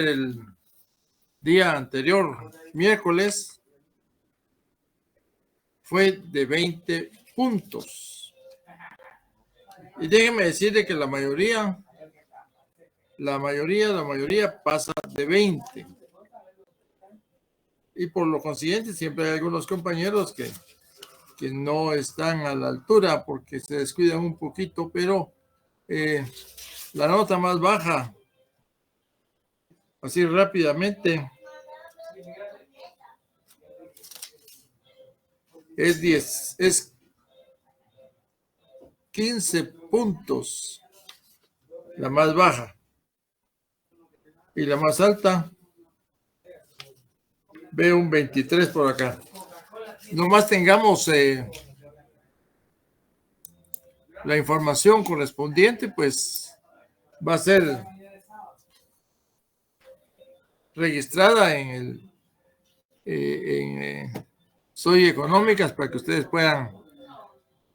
el día anterior, miércoles, fue de 20 puntos. Y déjenme decirle que la mayoría pasa de 20. Y por lo consiguiente, siempre hay algunos compañeros que no están a la altura porque se descuidan un poquito, pero la nota más baja, así rápidamente, es 15 puntos, la más baja. Y la más alta, veo un 23 por acá. Nomás tengamos la información correspondiente, pues va a ser registrada en Soy Económicas para que ustedes puedan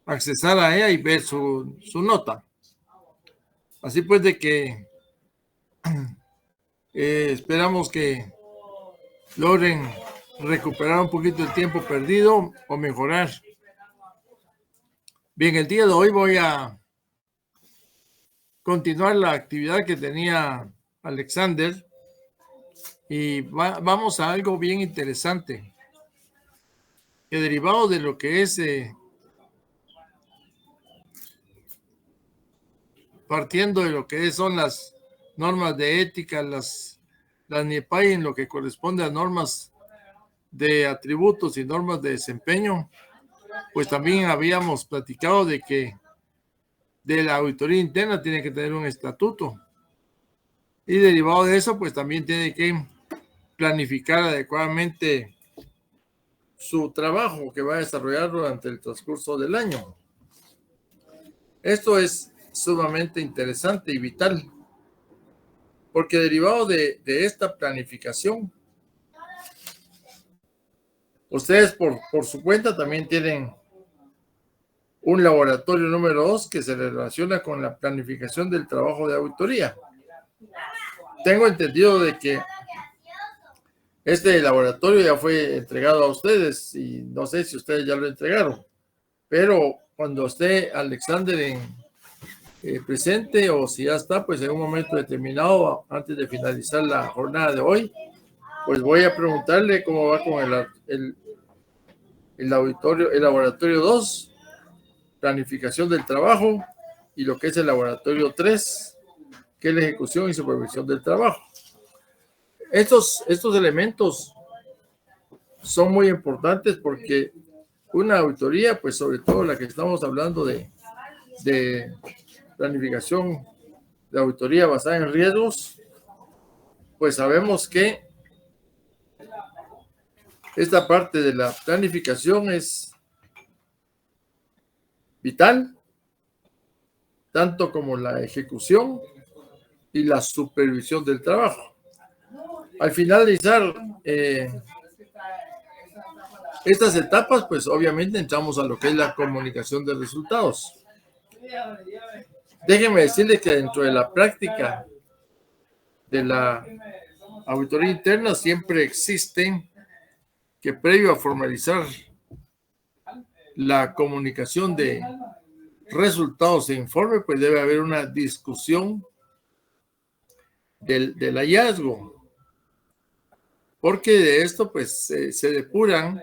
accesar a ella y ver su nota. Así pues de que esperamos que logren recuperar un poquito el tiempo perdido o mejorar. Bien, el día de hoy voy a continuar la actividad que tenía Alexander y vamos a algo bien interesante, que derivado de lo que es partiendo de lo que son las normas de ética, las NIEPAI en lo que corresponde a normas de atributos y normas de desempeño, pues también habíamos platicado de que de la auditoría interna tiene que tener un estatuto y derivado de eso pues también tiene que planificar adecuadamente su trabajo que va a desarrollar durante el transcurso del año. Esto es sumamente interesante y vital porque derivado de esta planificación, ustedes por su cuenta también tienen un laboratorio número 2 que se relaciona con la planificación del trabajo de auditoría. Tengo entendido de que este laboratorio ya fue entregado a ustedes y no sé si ustedes ya lo entregaron, pero cuando esté Alexander presente o si ya está, pues en un momento determinado, antes de finalizar la jornada de hoy, pues voy a preguntarle cómo va con el laboratorio 2, planificación del trabajo, y lo que es el laboratorio 3, que es la ejecución y supervisión del trabajo. Estos elementos son muy importantes porque una auditoría, pues sobre todo la que estamos hablando de planificación de auditoría basada en riesgos, pues sabemos que esta parte de la planificación es vital, tanto como la ejecución y la supervisión del trabajo. Al finalizar estas etapas, pues obviamente entramos a lo que es la comunicación de resultados. Déjenme decirles que dentro de la práctica de la auditoría interna siempre existe que previo a formalizar la comunicación de resultados e informe, pues debe haber una discusión del hallazgo, porque de esto pues se depuran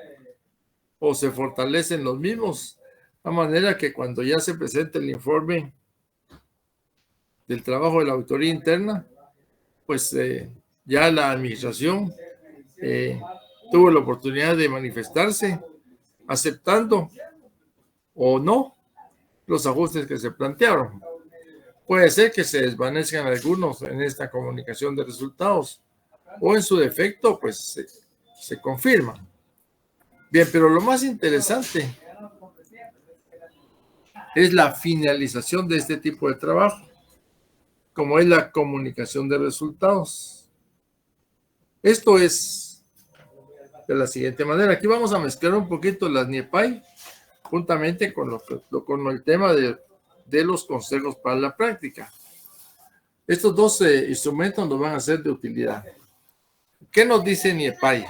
o se fortalecen los mismos, de manera que cuando ya se presente el informe del trabajo de la auditoría interna, pues ya la administración tuvo la oportunidad de manifestarse aceptando o no los ajustes que se plantearon. Puede ser que se desvanezcan algunos en esta comunicación de resultados o en su defecto pues se confirman. Bien, pero lo más interesante es la finalización de este tipo de trabajo, como es la comunicación de resultados. Esto es de la siguiente manera. Aquí vamos a mezclar un poquito las NIEPAI juntamente con el tema de los consejos para la práctica. Estos dos instrumentos nos van a ser de utilidad. ¿Qué nos dice NIEPAI?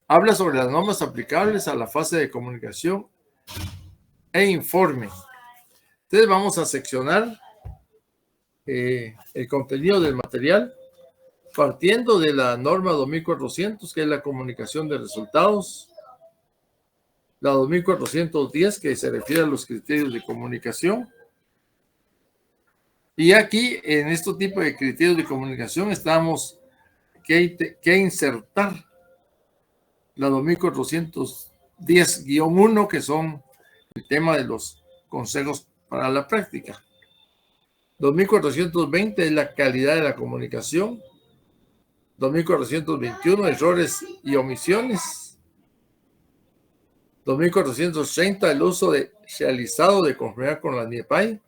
Habla sobre las normas aplicables a la fase de comunicación e informe. Entonces vamos a seccionar el contenido del material partiendo de la norma 2400, que es la comunicación de resultados, la 2410, que se refiere a los criterios de comunicación. Y aquí, en este tipo de criterios de comunicación, estamos que insertar la 2410-1, que son el tema de los consejos para la práctica. 2420 es la calidad de la comunicación. 2421, errores y omisiones. 2430, el uso realizado de conformidad con la NIEPAI.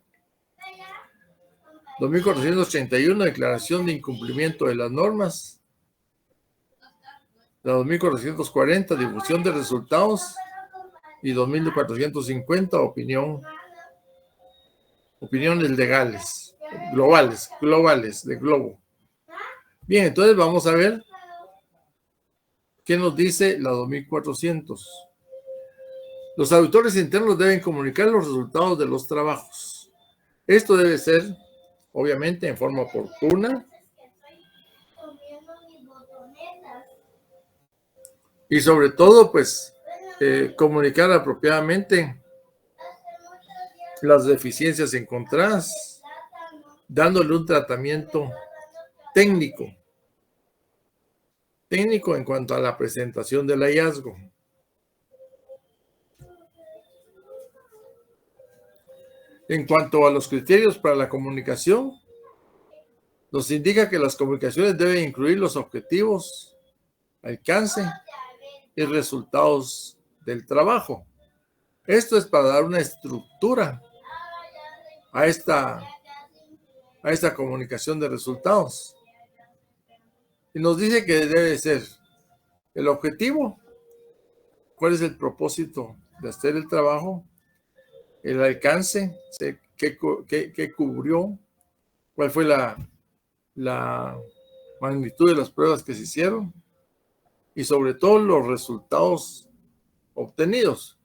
2431, declaración de incumplimiento de las normas. La 2440, difusión de resultados. Y 2450, opiniones legales, globales, de globo. Bien, entonces vamos a ver qué nos dice la 2400. Los auditores internos deben comunicar los resultados de los trabajos. Esto debe ser, obviamente, en forma oportuna y sobre todo, pues, comunicar apropiadamente las deficiencias encontradas, dándole un tratamiento técnico en cuanto a la presentación del hallazgo. En cuanto a los criterios para la comunicación, nos indica que las comunicaciones deben incluir los objetivos, alcance y resultados del trabajo. Esto es para dar una estructura a esta comunicación de resultados. Y nos dice que debe ser el objetivo, cuál es el propósito de hacer el trabajo, el alcance, qué cubrió, cuál fue la magnitud de las pruebas que se hicieron y sobre todo los resultados obtenidos.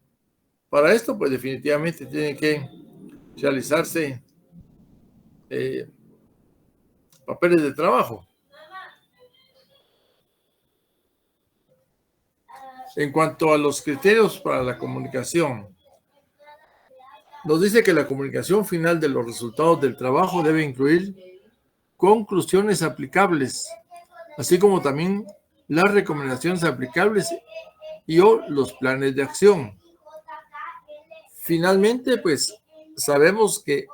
Para esto, pues definitivamente tienen que realizarse papeles de trabajo. En cuanto a los criterios para la comunicación, nos dice que la comunicación final de los resultados del trabajo debe incluir conclusiones aplicables, así como también las recomendaciones aplicables y o los planes de acción. Finalmente, pues sabemos que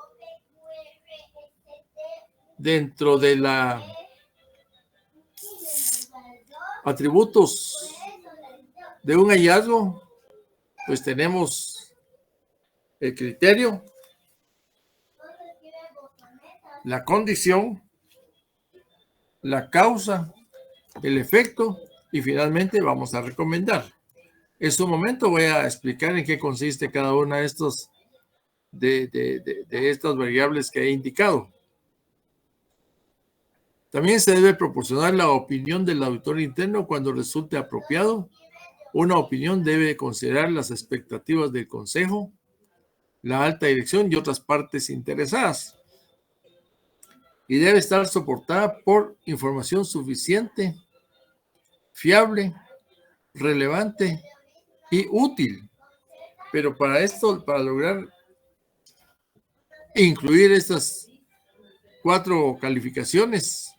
dentro de la atributos de un hallazgo, pues tenemos el criterio, la condición, la causa, el efecto y finalmente vamos a recomendar. En su momento voy a explicar en qué consiste cada una de estos de estas variables que he indicado. También se debe proporcionar la opinión del auditor interno cuando resulte apropiado. Una opinión debe considerar las expectativas del consejo, la alta dirección y otras partes interesadas. Y debe estar soportada por información suficiente, fiable, relevante y útil. Pero para esto, para lograr incluir estas 4 calificaciones,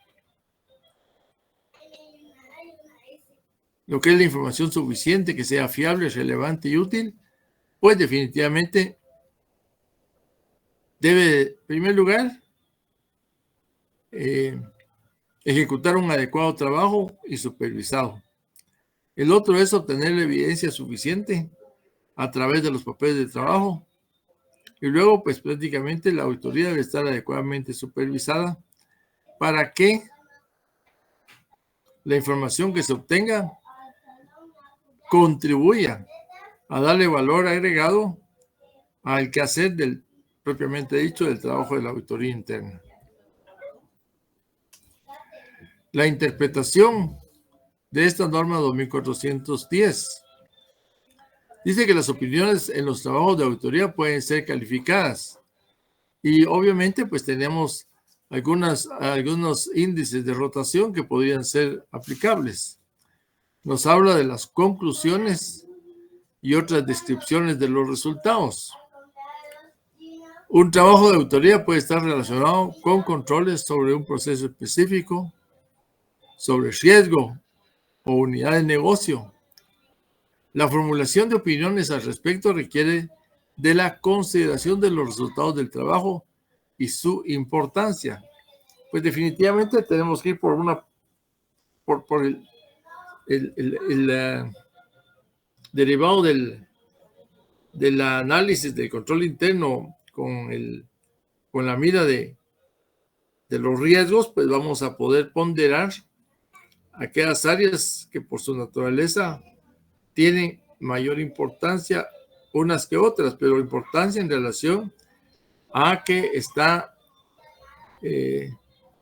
lo que es la información suficiente, que sea fiable, relevante y útil, pues definitivamente debe, en primer lugar, ejecutar un adecuado trabajo y supervisado. El otro es obtener la evidencia suficiente a través de los papeles de trabajo. Y luego, pues prácticamente la auditoría debe estar adecuadamente supervisada para que la información que se obtenga contribuya a darle valor agregado al quehacer del propiamente dicho del trabajo de la auditoría interna. la interpretación de esta norma 2410 dice que las opiniones en los trabajos de auditoría pueden ser calificadas y obviamente pues tenemos algunos índices de rotación que podrían ser aplicables. Nos habla de las conclusiones y otras descripciones de los resultados. Un trabajo de auditoría puede estar relacionado con controles sobre un proceso específico, sobre riesgo o unidad de negocio. La formulación de opiniones al respecto requiere de la consideración de los resultados del trabajo y su importancia. Pues definitivamente tenemos que ir por el derivado del análisis del control interno con la mira de los riesgos, pues vamos a poder ponderar aquellas áreas que por su naturaleza tienen mayor importancia unas que otras, pero importancia en relación a que está en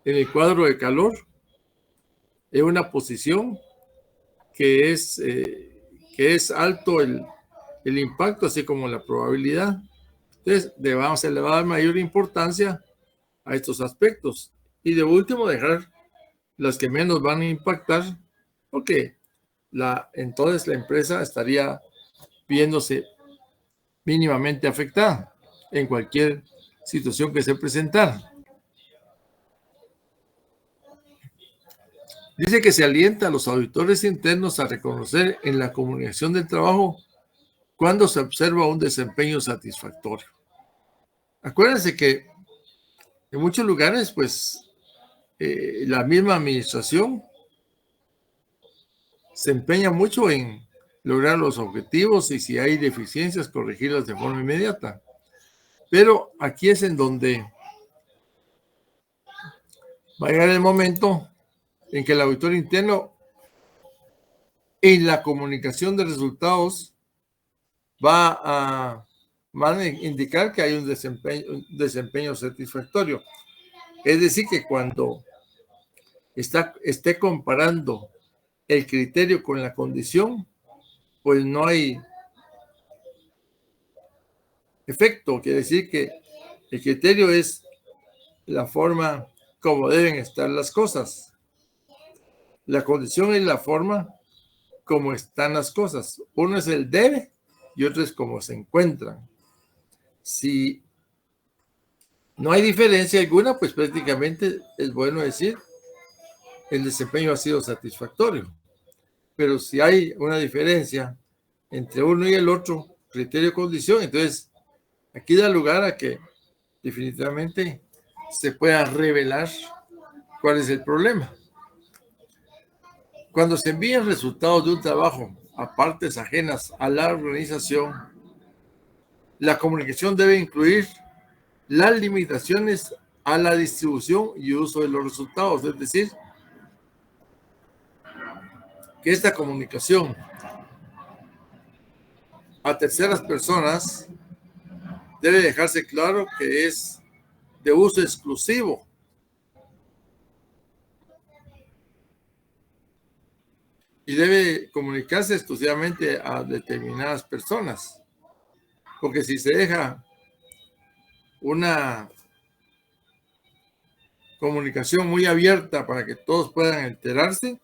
el cuadro de calor en una posición que es alto el impacto, así como la probabilidad. Entonces, se le va a dar mayor importancia a estos aspectos. Y de último, dejar las que menos van a impactar, porque entonces la empresa estaría viéndose mínimamente afectada en cualquier situación que se presentara. Dice que se alienta a los auditores internos a reconocer en la comunicación del trabajo cuando se observa un desempeño satisfactorio. Acuérdense que en muchos lugares, pues, la misma administración se empeña mucho en lograr los objetivos y si hay deficiencias, corregirlas de forma inmediata. Pero aquí es en donde va a llegar el momento en que el auditor interno en la comunicación de resultados van a indicar que hay un desempeño satisfactorio. Es decir, que cuando esté comparando el criterio con la condición, pues no hay efecto. Quiere decir que el criterio es la forma como deben estar las cosas. La condición es la forma como están las cosas. Uno es el debe y otro es como se encuentran. Si no hay diferencia alguna, pues prácticamente es bueno decir el desempeño ha sido satisfactorio. Pero si hay una diferencia entre uno y el otro, criterio condición, entonces aquí da lugar a que definitivamente se pueda revelar cuál es el problema. Cuando se envían resultados de un trabajo a partes ajenas a la organización, la comunicación debe incluir las limitaciones a la distribución y uso de los resultados, es decir, que esta comunicación a terceras personas debe dejarse claro que es de uso exclusivo y debe comunicarse exclusivamente a determinadas personas, porque si se deja una comunicación muy abierta para que todos puedan enterarse,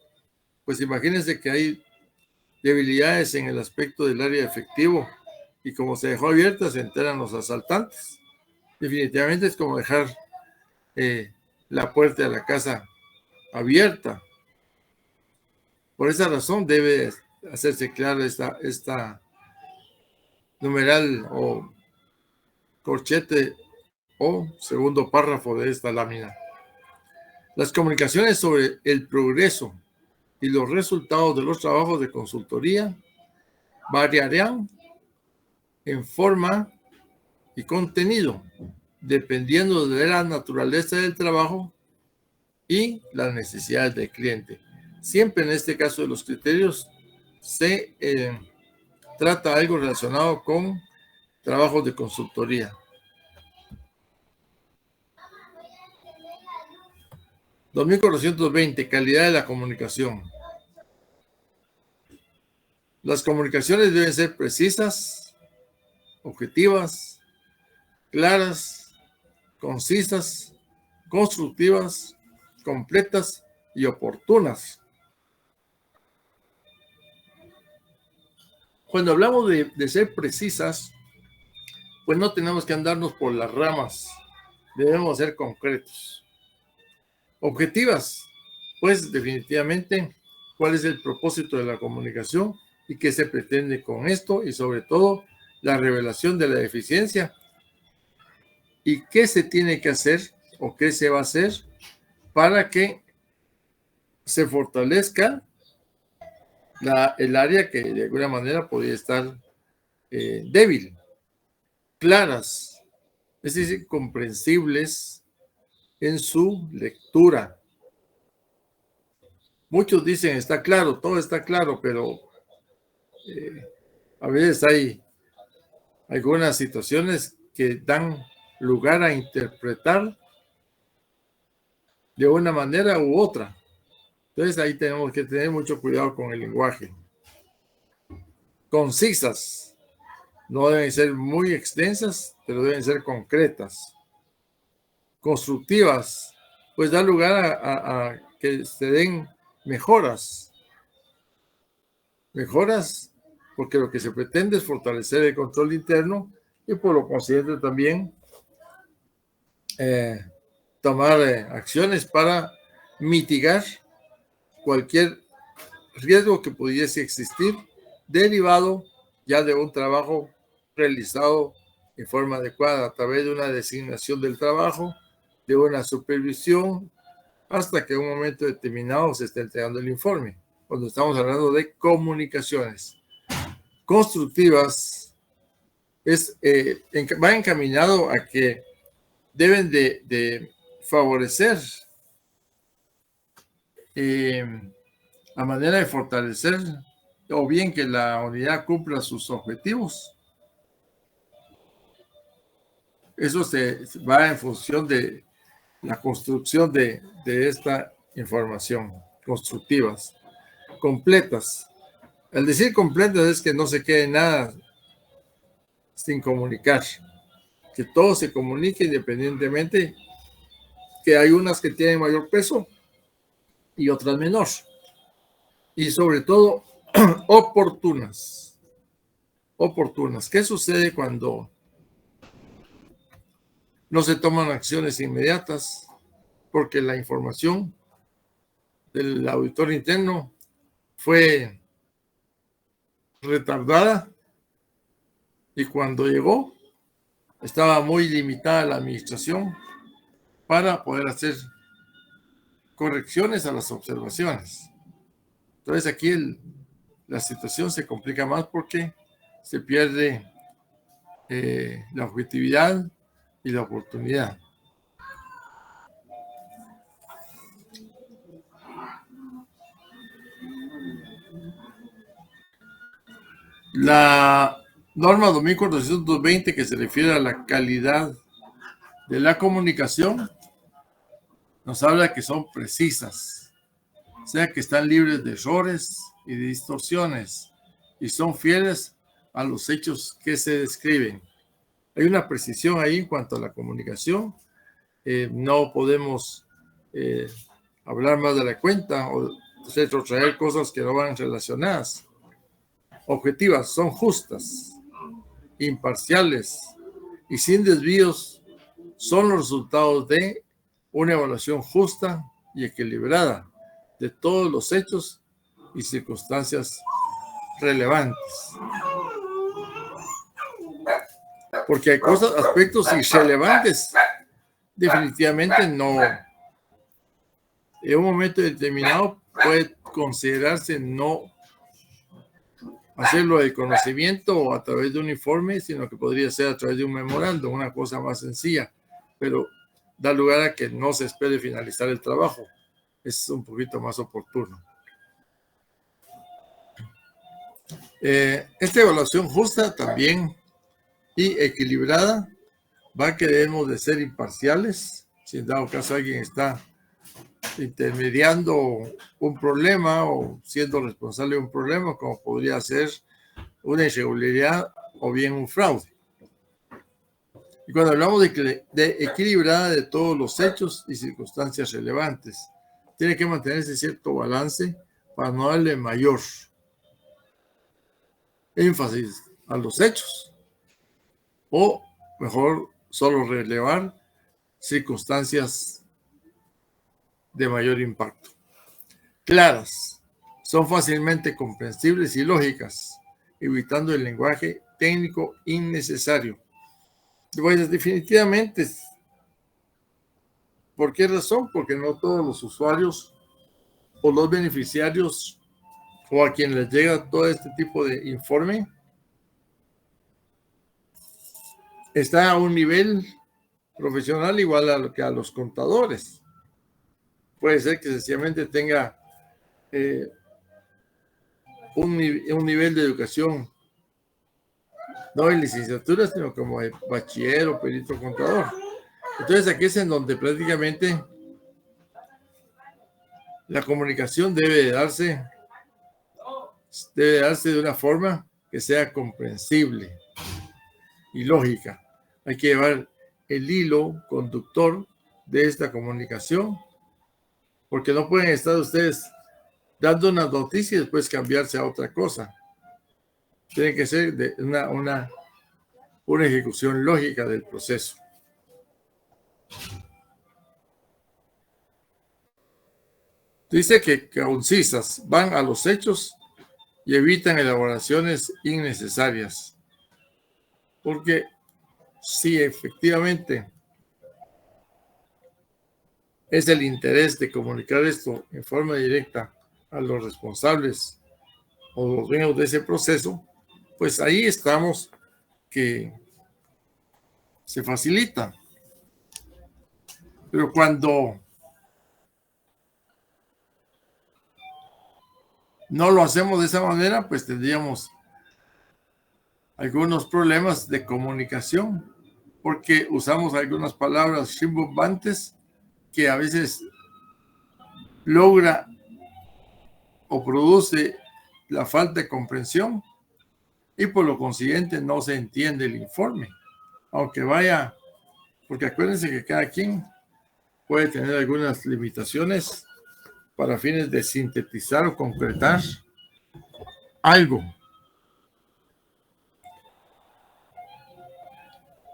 pues imagínense que hay debilidades en el aspecto del área efectivo y como se dejó abierta se enteran los asaltantes. Definitivamente es como dejar la puerta de la casa abierta. Por esa razón debe hacerse clara esta numeral o corchete o segundo párrafo de esta lámina. Las comunicaciones sobre el progreso y los resultados de los trabajos de consultoría variarán en forma y contenido dependiendo de la naturaleza del trabajo y las necesidades del cliente. Siempre en este caso de los criterios se trata algo relacionado con trabajos de consultoría. 2420, calidad de la comunicación. Las comunicaciones deben ser precisas, objetivas, claras, concisas, constructivas, completas y oportunas. Cuando hablamos de ser precisas, pues no tenemos que andarnos por las ramas, debemos ser concretos. Objetivas, pues definitivamente, ¿cuál es el propósito de la comunicación y qué se pretende con esto? Y sobre todo, la revelación de la deficiencia y qué se tiene que hacer o qué se va a hacer para que se fortalezca el área que de alguna manera podría estar débil. Claras, es decir, comprensibles en su lectura. Muchos dicen está claro, todo está claro, pero a veces hay algunas situaciones que dan lugar a interpretar de una manera u otra. Entonces ahí tenemos que tener mucho cuidado con el lenguaje. Concisas, no deben ser muy extensas, pero deben ser concretas. Constructivas, pues da lugar a que se den mejoras. Mejoras porque lo que se pretende es fortalecer el control interno y por lo consiguiente también tomar acciones para mitigar cualquier riesgo que pudiese existir derivado ya de un trabajo realizado en forma adecuada a través de una designación del trabajo, de una supervisión, hasta que en un momento determinado se esté entregando el informe. Cuando estamos hablando de comunicaciones constructivas, va encaminado a que deben de favorecer a manera de fortalecer o bien que la unidad cumpla sus objetivos. Eso se va en función de la construcción de esta información, constructivas, completas. Al decir completas es que no se quede nada sin comunicar, que todo se comunique independientemente, que hay unas que tienen mayor peso y otras menor. Y sobre todo, oportunas. Oportunas. ¿Qué sucede cuando no se toman acciones inmediatas? Porque la información del auditor interno fue retardada y cuando llegó estaba muy limitada la administración para poder hacer correcciones a las observaciones. Entonces aquí la situación se complica más porque se pierde la objetividad y la oportunidad. La norma 2420 que se refiere a la calidad de la comunicación nos habla que son precisas, o sea que están libres de errores y de distorsiones y son fieles a los hechos que se describen. Hay una precisión ahí en cuanto a la comunicación. No podemos hablar más de la cuenta o retrotraer cosas que no van relacionadas. Objetivas, son justas, imparciales y sin desvíos, son los resultados de una evaluación justa y equilibrada de todos los hechos y circunstancias relevantes. Porque hay aspectos irrelevantes, definitivamente no. En un momento determinado puede considerarse no hacerlo de conocimiento o a través de un informe, sino que podría ser a través de un memorando, una cosa más sencilla, pero da lugar a que no se espere finalizar el trabajo. Es un poquito más oportuno. Esta evaluación justa también y equilibrada va a que debemos de ser imparciales. Si en dado caso alguien está intermediando un problema o siendo responsable de un problema, como podría ser una irregularidad o bien un fraude. Y cuando hablamos de equilibrada de todos los hechos y circunstancias relevantes, tiene que mantenerse cierto balance para no darle mayor énfasis a los hechos o mejor solo relevar circunstancias de mayor impacto. Claras, son fácilmente comprensibles y lógicas, evitando el lenguaje técnico innecesario. Pues definitivamente, ¿por qué razón? Porque no todos los usuarios o los beneficiarios o a quien les llega todo este tipo de informe está a un nivel profesional igual a lo que a los contadores. Puede ser que sencillamente tenga un nivel de educación, no de licenciatura, sino como de bachiller o perito contador. Entonces aquí es en donde prácticamente la comunicación debe darse de una forma que sea comprensible y lógica. Hay que llevar el hilo conductor de esta comunicación, porque no pueden estar ustedes dando una noticia y después cambiarse a otra cosa. Tiene que ser de una ejecución lógica del proceso. Dice que concisas, van a los hechos y evitan elaboraciones innecesarias. Porque si efectivamente es el interés de comunicar esto en forma directa a los responsables o los dueños de ese proceso, pues ahí estamos que se facilita. Pero cuando no lo hacemos de esa manera, pues tendríamos algunos problemas de comunicación, porque usamos algunas palabras rimbombantes que a veces logra o produce la falta de comprensión y por lo consiguiente no se entiende el informe, aunque vaya, porque acuérdense que cada quien puede tener algunas limitaciones para fines de sintetizar o concretar algo.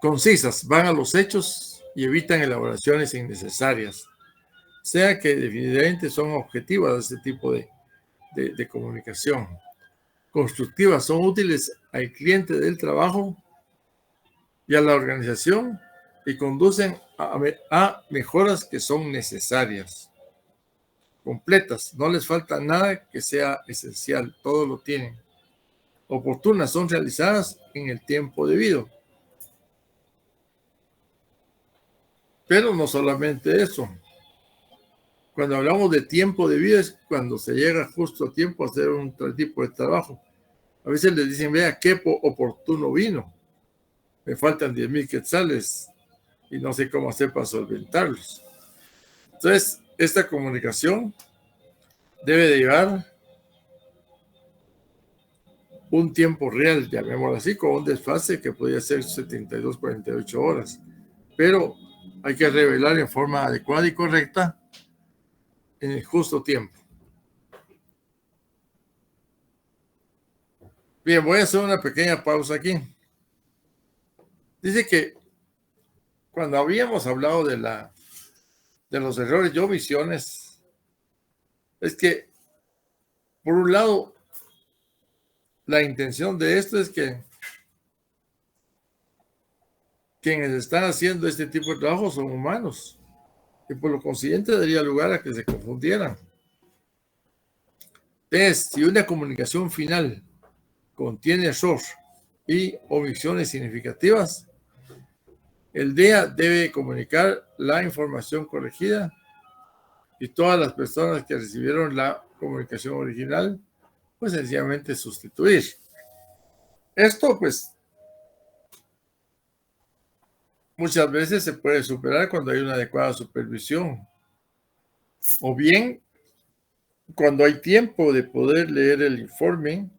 Concisas, van a los hechos y evitan elaboraciones innecesarias, sea que definitivamente son objetivas este tipo de comunicación. Constructivas, son útiles al cliente del trabajo y a la organización y conducen a mejoras que son necesarias. Completas, no les falta nada que sea esencial, todo lo tienen. Oportunas, son realizadas en el tiempo debido. Pero no solamente eso. Cuando hablamos de tiempo debido es cuando se llega justo a tiempo a hacer un tipo de trabajo. A veces les dicen, vea qué oportuno vino. Me faltan 10,000 quetzales y no sé cómo hacer para solventarlos. Entonces, esta comunicación debe de llevar un tiempo real, llamémoslo así, con un desfase que podría ser 72, 48 horas. Pero hay que revelar en forma adecuada y correcta en el justo tiempo. Bien, voy a hacer una pequeña pausa aquí. Dice que cuando habíamos hablado de los errores y omisiones, es que, por un lado, la intención de esto es que quienes están haciendo este tipo de trabajo son humanos y por lo consiguiente daría lugar a que se confundieran. Entonces, si una comunicación final contiene error y omisiones significativas, el DEA debe comunicar la información corregida y todas las personas que recibieron la comunicación original, pues sencillamente sustituir. Esto, pues, muchas veces se puede superar cuando hay una adecuada supervisión O bien, cuando hay tiempo de poder leer el informe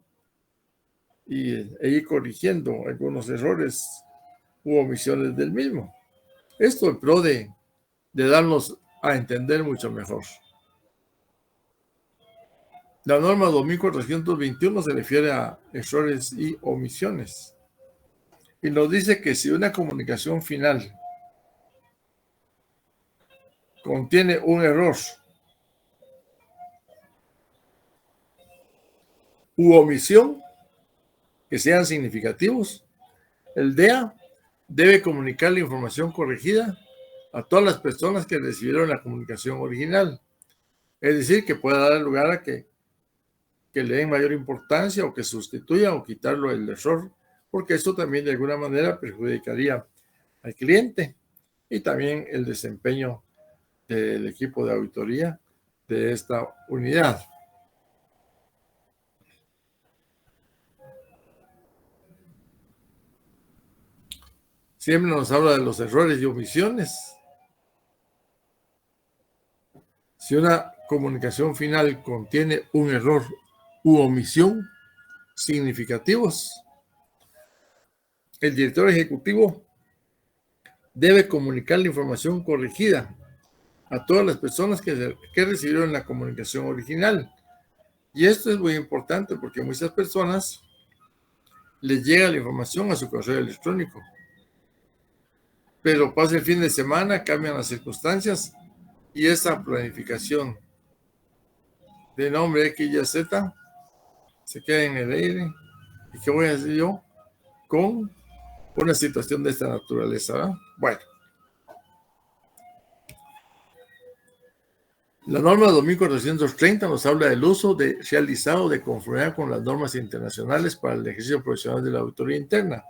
e ir corrigiendo algunos errores u omisiones del mismo. Esto en pro de darnos a entender mucho mejor. La norma 2421 se refiere a errores y omisiones. Y nos dice que si una comunicación final contiene un error u omisión que sean significativos, el DEA debe comunicar la información corregida a todas las personas que recibieron la comunicación original. Es decir, que pueda dar lugar a que le den mayor importancia o que sustituya o quitarlo el error, porque esto también de alguna manera perjudicaría al cliente y también el desempeño del equipo de auditoría de esta unidad. Siempre nos habla de los errores y omisiones. Si una comunicación final contiene un error u omisión significativos, el director ejecutivo debe comunicar la información corregida a todas las personas que recibieron la comunicación original. Y esto es muy importante porque muchas personas les llega la información a su correo electrónico. Pero pasa el fin de semana, cambian las circunstancias y esa planificación de nombre X, Y, Z se queda en el aire. ¿Y qué voy a hacer yo con una situación de esta naturaleza? ¿verdad? Bueno. La norma 2430 nos habla del uso realizado de conformidad con las normas internacionales para el ejercicio profesional de la auditoría interna.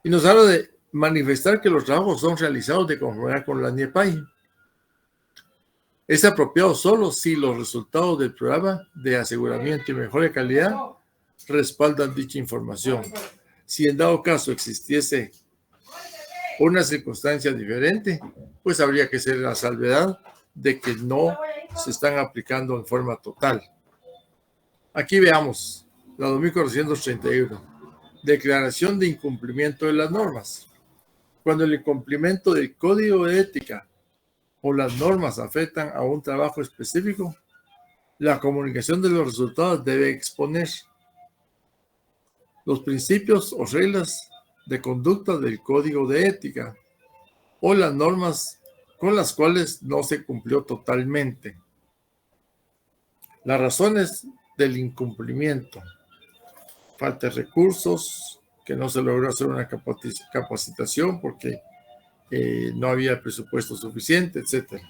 Y nos habla de manifestar que los trabajos son realizados de conformidad con la NIEPAI. Es apropiado solo si los resultados del programa de aseguramiento y mejora de calidad respaldan dicha información. Si en dado caso existiese una circunstancia diferente, pues habría que ser la salvedad de que no se están aplicando en forma total. Aquí veamos la 2431. Declaración de incumplimiento de las normas. Cuando el incumplimiento del código de ética o las normas afectan a un trabajo específico, la comunicación de los resultados debe exponer los principios o reglas de conducta del código de ética o las normas con las cuales no se cumplió totalmente. Las razones del incumplimiento: falta de recursos, que no se logró hacer una capacitación porque no había presupuesto suficiente, etc.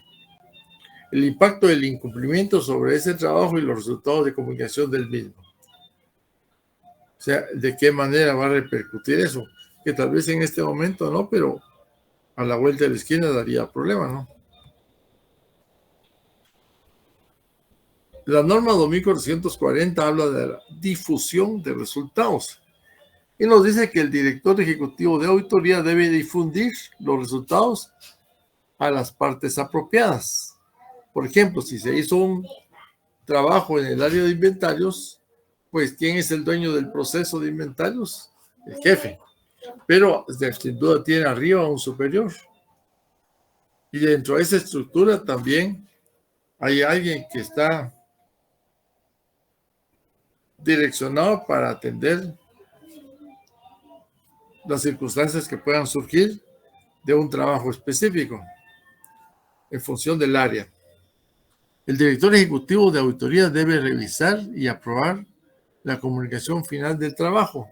El impacto del incumplimiento sobre ese trabajo y los resultados de comunicación del mismo. O sea, ¿de qué manera va a repercutir eso? Que tal vez en este momento no, pero a la vuelta de la esquina daría problema, ¿no? La norma 2440 habla de la difusión de resultados y nos dice que el director ejecutivo de auditoría debe difundir los resultados a las partes apropiadas. Por ejemplo, si se hizo un trabajo en el área de inventarios, pues ¿quién es el dueño del proceso de inventarios? El jefe. Pero sin duda tiene arriba un superior. Y dentro de esa estructura también hay alguien que está direccionado para atender las circunstancias que puedan surgir de un trabajo específico en función del área. El director ejecutivo de auditoría debe revisar y aprobar la comunicación final del trabajo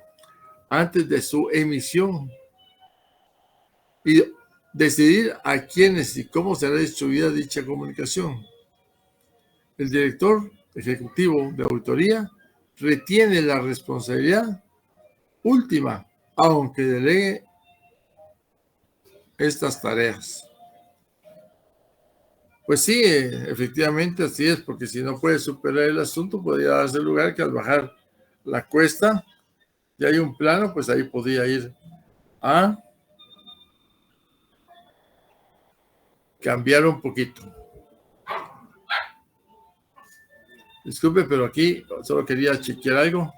antes de su emisión y decidir a quiénes y cómo será distribuida dicha comunicación. El director ejecutivo de auditoría retiene la responsabilidad última, aunque delegue estas tareas. Pues sí, efectivamente así es, porque si no puede superar el asunto, podría darse lugar que al bajar la cuesta, ya hay un plano, pues ahí podría ir a cambiar un poquito. Disculpe, pero aquí solo quería chequear algo.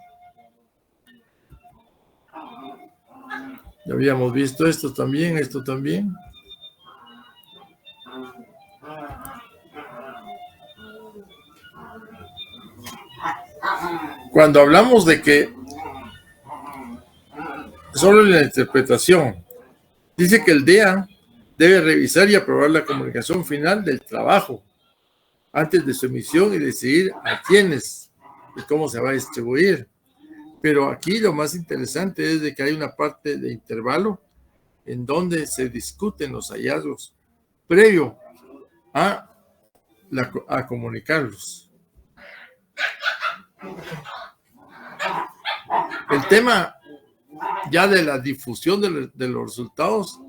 Ya habíamos visto esto también, esto también. Cuando hablamos de que solo la interpretación, dice que el DEA debe revisar y aprobar la comunicación final del trabajo antes de su emisión y decidir a quiénes y cómo se va a distribuir. Pero aquí lo más interesante es de que hay una parte de intervalo en donde se discuten los hallazgos previo a comunicarlos. El tema ya de la difusión de los resultados,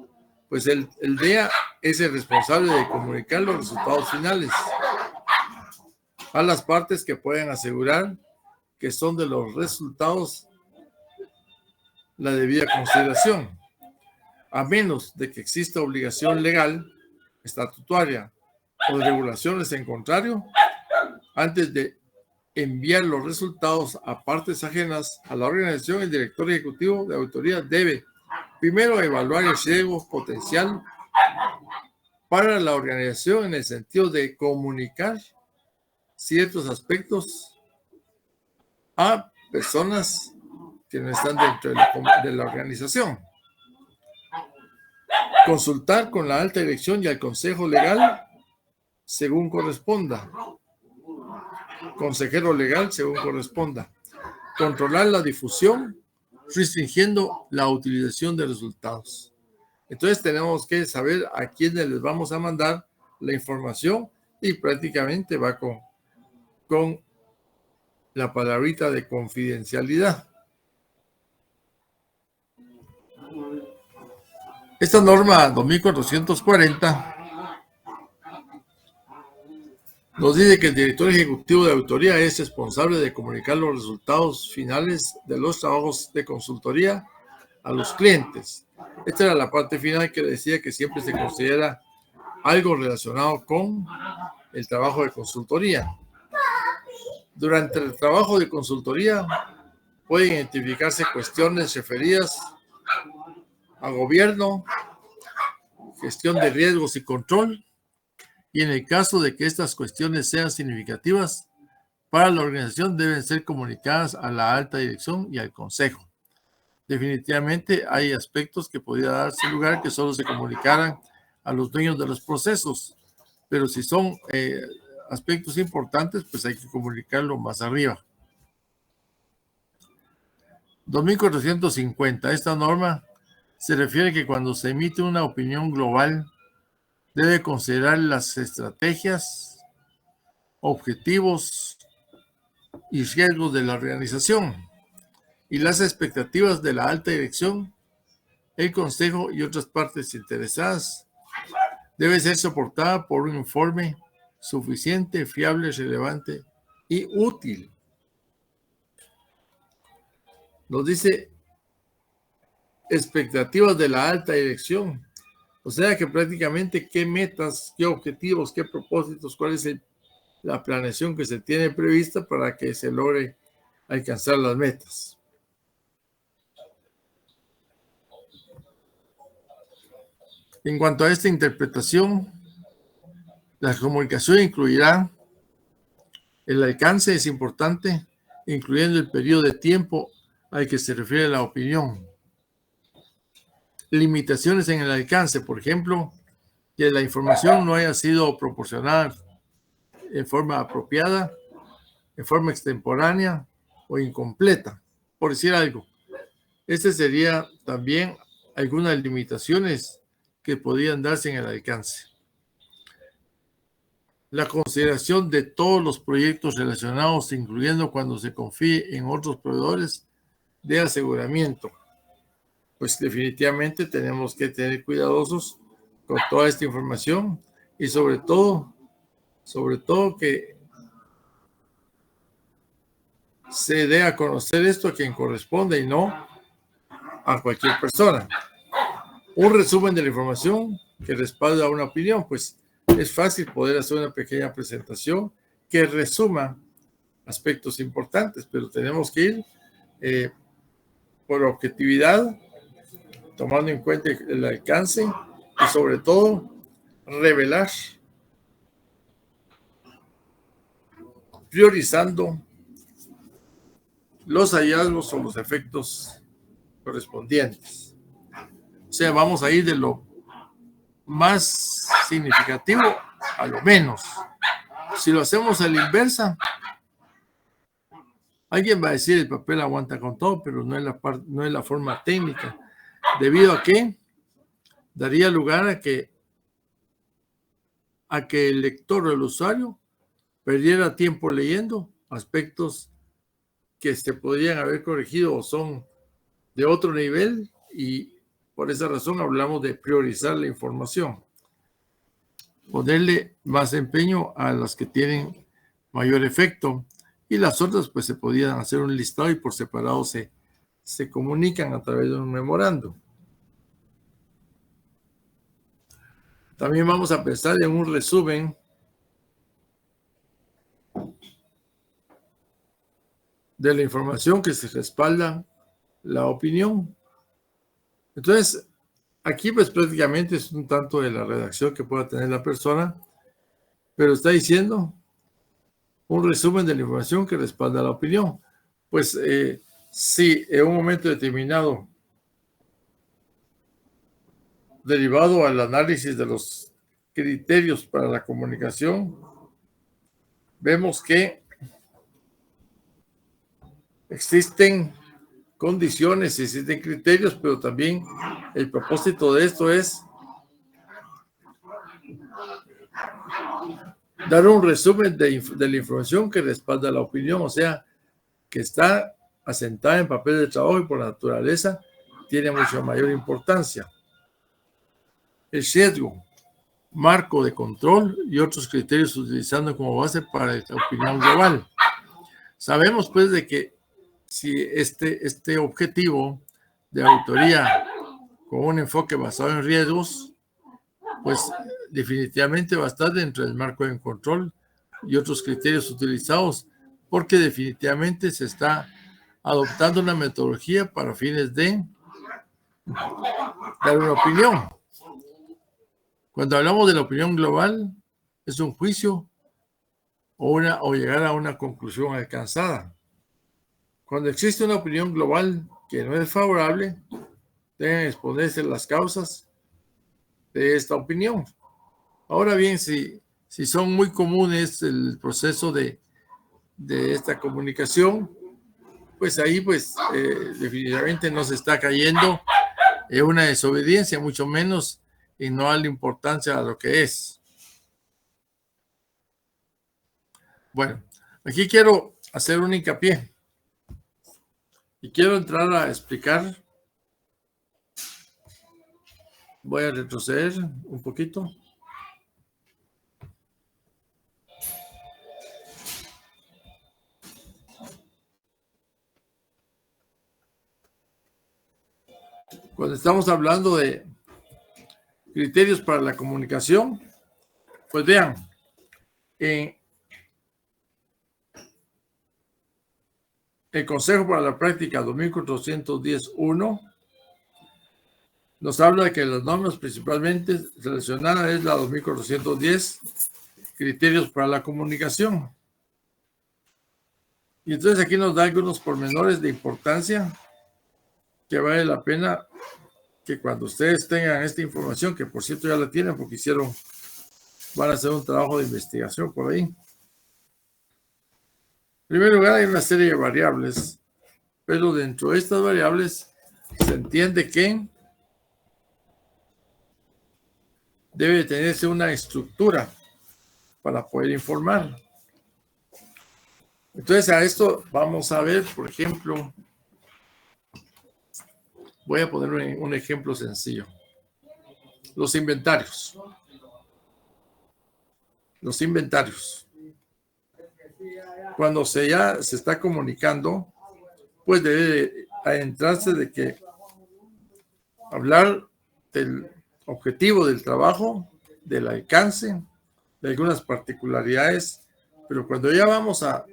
pues el DEA es el responsable de comunicar los resultados finales a las partes que pueden asegurar que son de los resultados la debida consideración, a menos de que exista obligación legal, estatutaria o de regulaciones en contrario, antes de enviar los resultados a partes ajenas a la organización, el director ejecutivo de auditoría debe primero evaluar el riesgo potencial para la organización en el sentido de comunicar ciertos aspectos a personas que no están dentro de la organización. Consultar con la alta dirección y al consejo legal según corresponda. Consejero legal según corresponda. Controlar la difusión restringiendo la utilización de resultados. Entonces tenemos que saber a quiénes les vamos a mandar la información y prácticamente va con la palabrita de confidencialidad. Esta norma 2440 nos dice que el director ejecutivo de auditoría es responsable de comunicar los resultados finales de los trabajos de consultoría a los clientes. Esta era la parte final que decía que siempre se considera algo relacionado con el trabajo de consultoría. Durante el trabajo de consultoría pueden identificarse cuestiones referidas a gobierno, gestión de riesgos y control, y en el caso de que estas cuestiones sean significativas para la organización deben ser comunicadas a la alta dirección y al consejo. Definitivamente hay aspectos que podría darse lugar que solo se comunicaran a los dueños de los procesos, pero si son aspectos importantes, pues hay que comunicarlo más arriba. 2450. Esta norma se refiere que cuando se emite una opinión global, debe considerar las estrategias, objetivos y riesgos de la organización y las expectativas de la alta dirección, el consejo y otras partes interesadas. Debe ser soportada por un informe suficiente, fiable, relevante y útil. Nos dice expectativas de la alta dirección. O sea que prácticamente qué metas, qué objetivos, qué propósitos, cuál es la planeación que se tiene prevista para que se logre alcanzar las metas. En cuanto a esta interpretación, la comunicación incluirá el alcance, es importante, incluyendo el periodo de tiempo al que se refiere la opinión. Limitaciones en el alcance, por ejemplo, que la información no haya sido proporcionada en forma apropiada, en forma extemporánea o incompleta, por decir algo. Este sería también algunas limitaciones que podrían darse en el alcance. La consideración de todos los proyectos relacionados, incluyendo cuando se confíe en otros proveedores de aseguramiento. Pues definitivamente tenemos que tener cuidadosos con toda esta información y sobre todo que se dé a conocer esto a quien corresponde y no a cualquier persona. Un resumen de la información que respalda una opinión, pues es fácil poder hacer una pequeña presentación que resuma aspectos importantes, pero tenemos que ir por objetividad, tomando en cuenta el alcance y sobre todo revelar, priorizando los hallazgos o los efectos correspondientes. O sea, vamos a ir de lo más significativo a lo menos. Si lo hacemos a la inversa, alguien va a decir el papel aguanta con todo, pero no es la forma técnica, debido a que daría lugar a que el lector o el usuario perdiera tiempo leyendo aspectos que se podrían haber corregido o son de otro nivel, y por esa razón hablamos de priorizar la información, ponerle más empeño a las que tienen mayor efecto, y las otras pues se podían hacer un listado y por separado se comunican a través de un memorando. También vamos a pensar en un resumen de la información que se respalda la opinión. Entonces, aquí pues prácticamente es un tanto de la redacción que pueda tener la persona, pero está diciendo un resumen de la información que respalda la opinión. Pues si en un momento determinado, derivado al análisis de los criterios para la comunicación, vemos que existen condiciones, existen criterios, pero también el propósito de esto es dar un resumen de la información que respalda la opinión, o sea, que está asentada en papel de trabajo y por naturaleza tiene mucha mayor importancia. El sesgo, marco de control y otros criterios utilizando como base para la opinión global. Sabemos pues de que si este objetivo de auditoría con un enfoque basado en riesgos, pues definitivamente va a estar dentro del marco de control y otros criterios utilizados, porque definitivamente se está adoptando una metodología para fines de dar una opinión. Cuando hablamos de la opinión global, es un juicio o llegar a una conclusión alcanzada. Cuando existe una opinión global que no es favorable, deben exponerse las causas de esta opinión. Ahora bien, si son muy comunes el proceso de esta comunicación, pues ahí pues definitivamente no se está cayendo en una desobediencia, mucho menos en no darle importancia a lo que es. Bueno, aquí quiero hacer un hincapié y quiero entrar a explicar. Voy a retroceder un poquito. Cuando estamos hablando de criterios para la comunicación, pues vean, en el Consejo para la Práctica 2410.1 nos habla de que las normas principalmente seleccionadas es la 2410, criterios para la comunicación. Y entonces aquí nos da algunos pormenores de importancia que vale la pena que cuando ustedes tengan esta información, que por cierto ya la tienen porque van a hacer un trabajo de investigación por ahí. En primer lugar, hay una serie de variables, pero dentro de estas variables se entiende que debe tenerse una estructura para poder informar. Entonces a esto vamos a ver, por ejemplo, voy a poner un ejemplo sencillo. Los inventarios. Los inventarios. Cuando se está comunicando, pues debe adentrarse de que hablar del objetivo del trabajo, del alcance, de algunas particularidades, pero cuando ya vamos a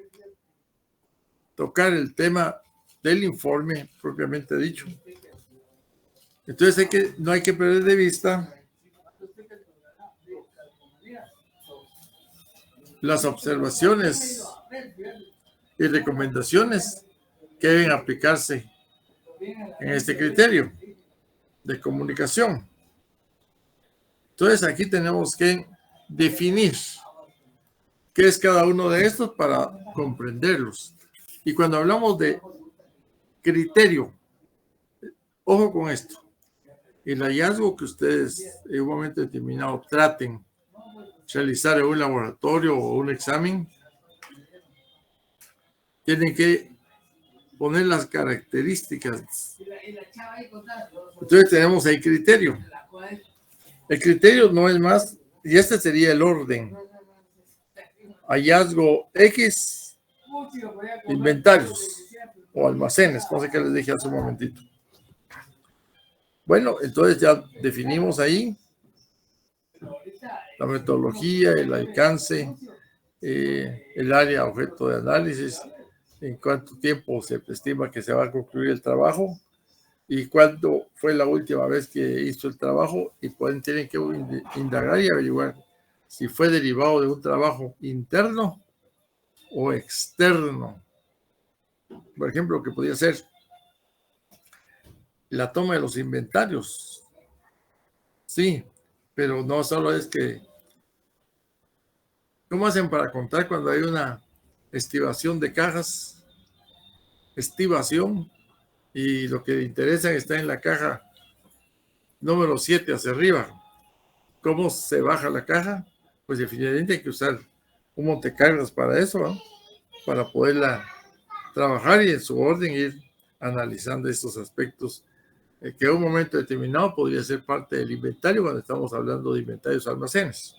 tocar el tema del informe propiamente dicho. Entonces no hay que perder de vista las observaciones y recomendaciones que deben aplicarse en este criterio de comunicación. Entonces aquí tenemos que definir qué es cada uno de estos para comprenderlos. Y cuando hablamos de criterio, ojo con esto. El hallazgo que ustedes en un momento determinado traten de realizar en un laboratorio o un examen, tienen que poner las características. Entonces tenemos el criterio. El criterio no es más, y este sería el orden. Hallazgo X, inventarios o almacenes, cosa que les dije hace un momentito. Bueno, entonces ya definimos ahí la metodología, el alcance, el área objeto de análisis, en cuánto tiempo se estima que se va a concluir el trabajo y cuándo fue la última vez que hizo el trabajo, y tienen que indagar y averiguar si fue derivado de un trabajo interno o externo. Por ejemplo, que podría ser la toma de los inventarios. Sí, pero no solo es que... ¿Cómo hacen para contar cuando hay una estibación de cajas? Estibación, y lo que le interesa está en la caja número 7 hacia arriba. ¿Cómo se baja la caja? Pues definitivamente hay que usar un montecargas para eso, ¿no? Para poderla trabajar y en su orden ir analizando estos aspectos que en un momento determinado podría ser parte del inventario cuando estamos hablando de inventarios almacenes.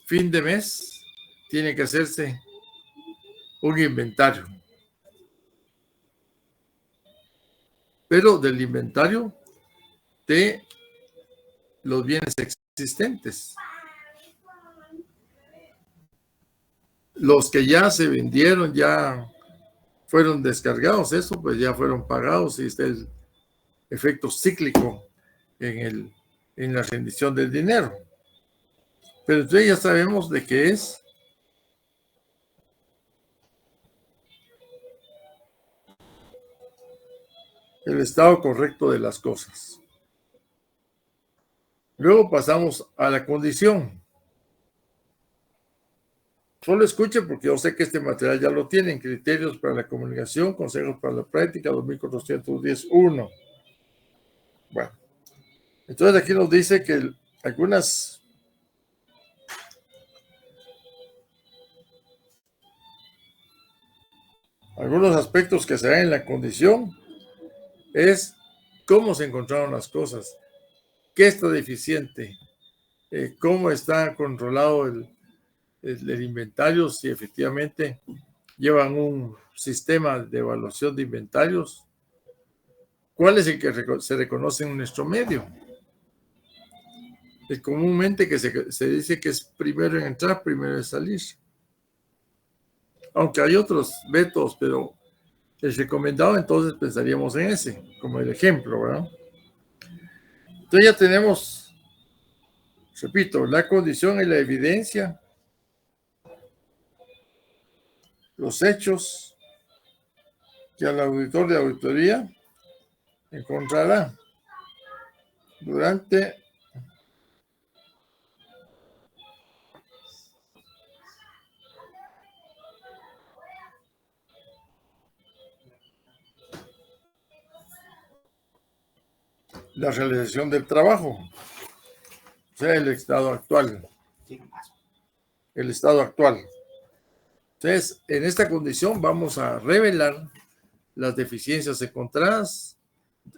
Fin de mes tiene que hacerse un inventario, pero del inventario de los bienes existentes. Los que ya se vendieron, ya fueron descargados, eso pues ya fueron pagados, y está el efecto cíclico en la rendición del dinero. Pero entonces ya sabemos de qué es el estado correcto de las cosas. Luego pasamos a la condición. Solo escuchen porque yo sé que este material ya lo tienen. Criterios para la comunicación, consejos para la práctica, 2410.1. Bueno, entonces aquí nos dice que algunas Algunos aspectos que se dan en la condición es cómo se encontraron las cosas, qué está deficiente, cómo está controlado el inventario, si efectivamente llevan un sistema de evaluación de inventarios, cuál es el que se reconoce en nuestro medio. Es comúnmente que se dice que es primero en entrar, primero en salir. Aunque hay otros métodos, pero el recomendado entonces pensaríamos en ese, como el ejemplo, ¿verdad? Entonces ya tenemos, repito, la condición y la evidencia, los hechos que el auditor de auditoría encontrará durante la realización del trabajo, o sea, el estado actual. El estado actual. Entonces, en esta condición vamos a revelar las deficiencias encontradas,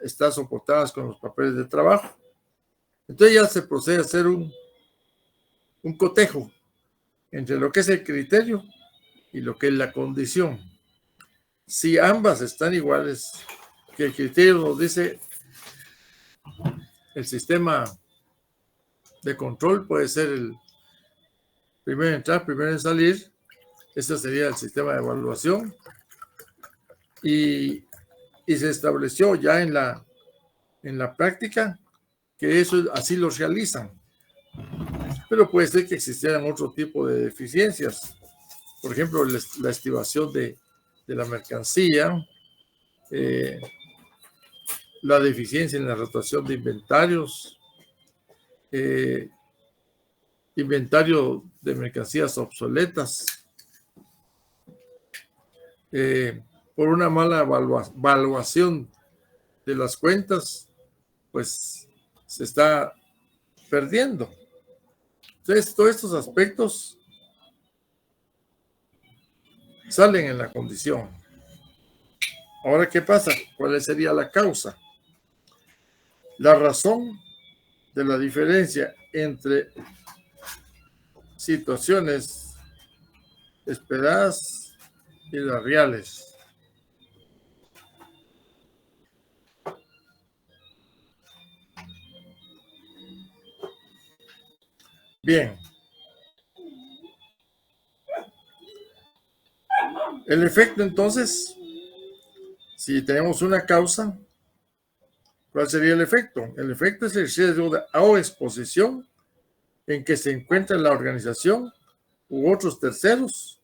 están soportadas con los papeles de trabajo. Entonces ya se procede a hacer un cotejo entre lo que es el criterio y lo que es la condición. Si ambas están iguales, que el criterio nos dice el sistema de control puede ser el primero en entrar, primero en salir, ese sería el sistema de evaluación, y se estableció ya en la práctica que eso así lo realizan. Pero puede ser que existieran otro tipo de deficiencias. Por ejemplo, la estimación de la mercancía, la deficiencia en la rotación de inventarios, inventario de mercancías obsoletas, por una mala evaluación de las cuentas, pues se está perdiendo. Entonces, todos estos aspectos salen en la condición. Ahora, ¿qué pasa? ¿Cuál sería la causa? La razón de la diferencia entre situaciones esperadas y las reales. Bien. El efecto, entonces, si tenemos una causa, ¿cuál sería el efecto? El efecto es el riesgo o exposición en que se encuentra la organización u otros terceros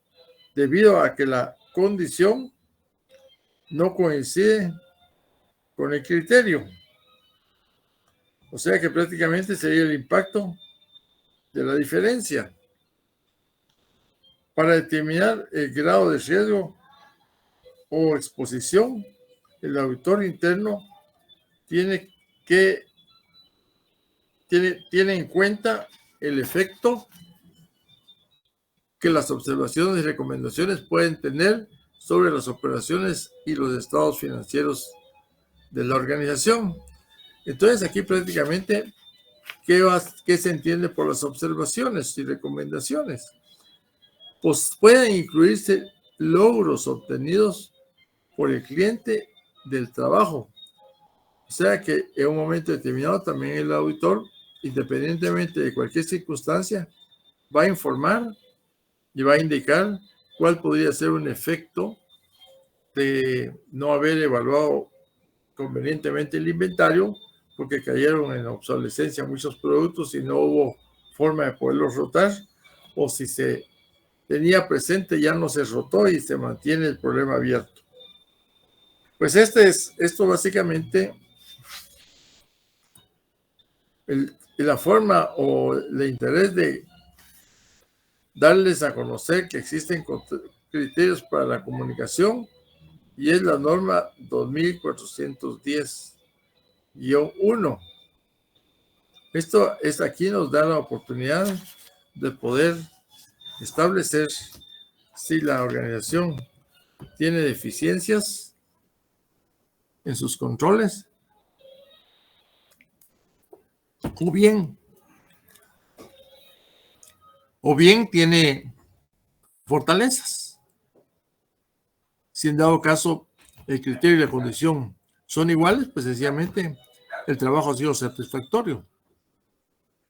debido a que la condición no coincide con el criterio. O sea que prácticamente sería el impacto de la diferencia. Para determinar el grado de riesgo o exposición, el auditor interno tiene en cuenta el efecto que las observaciones y recomendaciones pueden tener sobre las operaciones y los estados financieros de la organización. Entonces, aquí prácticamente, ¿qué se entiende por las observaciones y recomendaciones? Pues pueden incluirse logros obtenidos por el cliente del trabajo. O sea que en un momento determinado también el auditor, independientemente de cualquier circunstancia, va a informar y va a indicar cuál podría ser un efecto de no haber evaluado convenientemente el inventario, porque cayeron en obsolescencia muchos productos y no hubo forma de poderlos rotar, o si se tenía presente ya no se rotó y se mantiene el problema abierto. Pues esto básicamente, la forma o el interés de darles a conocer que existen criterios para la comunicación, y es la norma 2410-1. Esto es aquí nos da la oportunidad de poder establecer si la organización tiene deficiencias en sus controles, o bien tiene fortalezas. Si en dado caso el criterio y la condición son iguales, pues sencillamente el trabajo ha sido satisfactorio.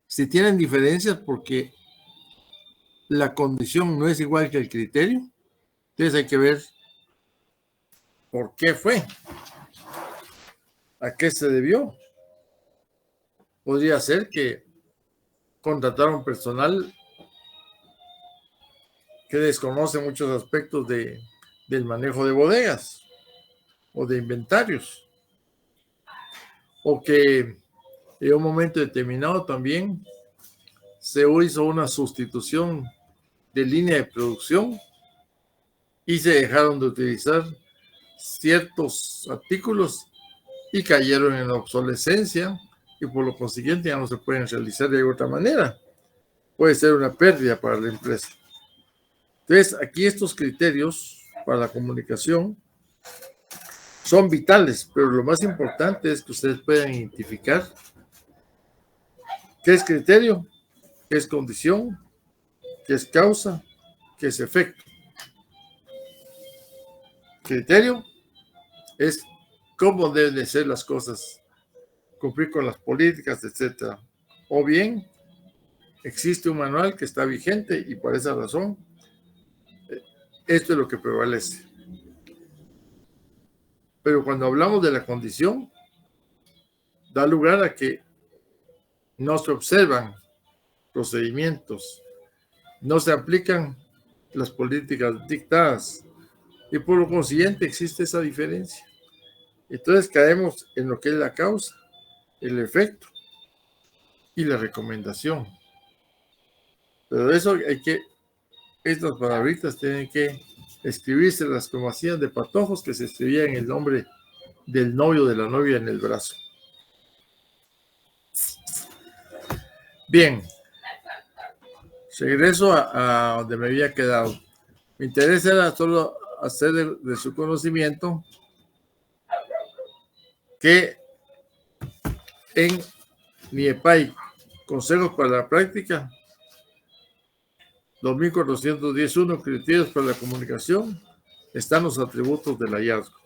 Si tienen diferencias porque la condición no es igual que el criterio, entonces hay que ver por qué fue, a qué se debió. Podría ser que contrataron personal que desconoce muchos aspectos del manejo de bodegas o de inventarios, o que en un momento determinado también se hizo una sustitución de línea de producción y se dejaron de utilizar ciertos artículos y cayeron en la obsolescencia y por lo consiguiente ya no se pueden realizar de otra manera. Puede ser una pérdida para la empresa. Entonces, aquí estos criterios para la comunicación son vitales, pero lo más importante es que ustedes puedan identificar qué es criterio, qué es condición, qué es causa, qué es efecto. Criterio es cómo deben de ser las cosas, cumplir con las políticas, etcétera. O bien, existe un manual que está vigente y por esa razón, esto es lo que prevalece. Pero cuando hablamos de la condición, da lugar a que no se observan procedimientos, no se aplican las políticas dictadas y por lo consiguiente existe esa diferencia. Entonces caemos en lo que es la causa, el efecto y la recomendación. Pero eso estas palabritas tienen que escribírselas como hacían de patojos que se escribían el nombre del novio de la novia en el brazo. Bien, regreso a donde me había quedado. Mi interés era solo hacer de su conocimiento que en NIEPAI, Consejos para la Práctica, 2411, criterios para la comunicación, están los atributos del hallazgo.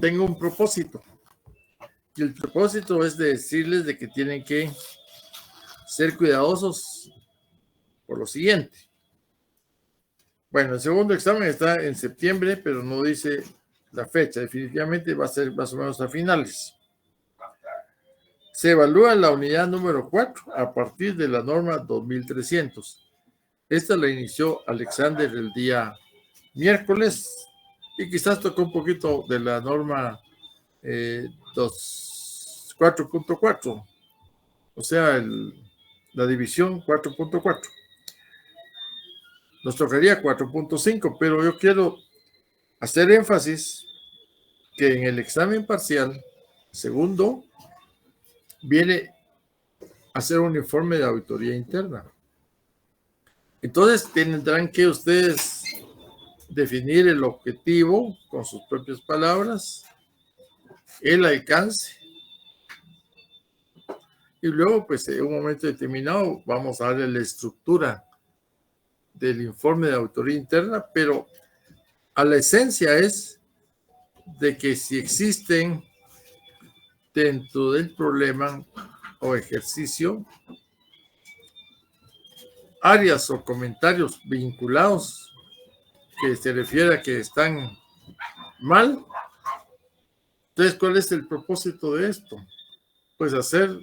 Tengo un propósito. Y el propósito es de decirles de que tienen que ser cuidadosos por lo siguiente. Bueno, el segundo examen está en septiembre, pero no dice la fecha. Definitivamente va a ser más o menos a finales. Se evalúa la unidad número 4 a partir de la norma 2300. Esta la inició Alexander el día miércoles, y quizás tocó un poquito de la norma 4.4, o sea, la división 4.4. Nos tocaría 4.5, pero yo quiero hacer énfasis que en el examen parcial, segundo, viene a hacer un informe de auditoría interna. Entonces tendrán que ustedes definir el objetivo con sus propias palabras, el alcance, y luego, pues, en un momento determinado, vamos a darle la estructura del informe de auditoría interna, pero a la esencia es de que si existen dentro del problema o ejercicio áreas o comentarios vinculados que se refiere a que están mal, entonces, ¿cuál es el propósito de esto? Pues hacer,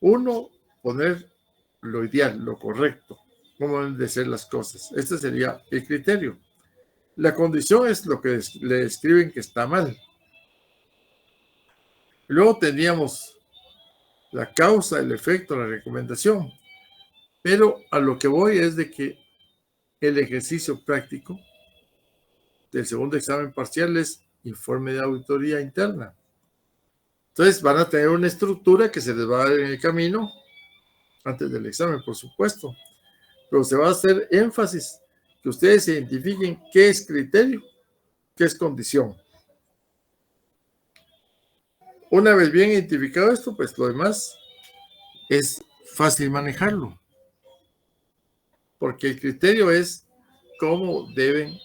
uno, poner lo ideal, lo correcto, cómo deben de ser las cosas. Este sería el criterio. La condición es lo que le describen que está mal. Luego teníamos la causa, el efecto, la recomendación. Pero a lo que voy es de que el ejercicio práctico del segundo examen parcial es informe de auditoría interna. Entonces van a tener una estructura que se les va a dar en el camino antes del examen, por supuesto. Pero se va a hacer énfasis que ustedes identifiquen qué es criterio, qué es condición. Una vez bien identificado esto, pues lo demás es fácil manejarlo. Porque el criterio es cómo deben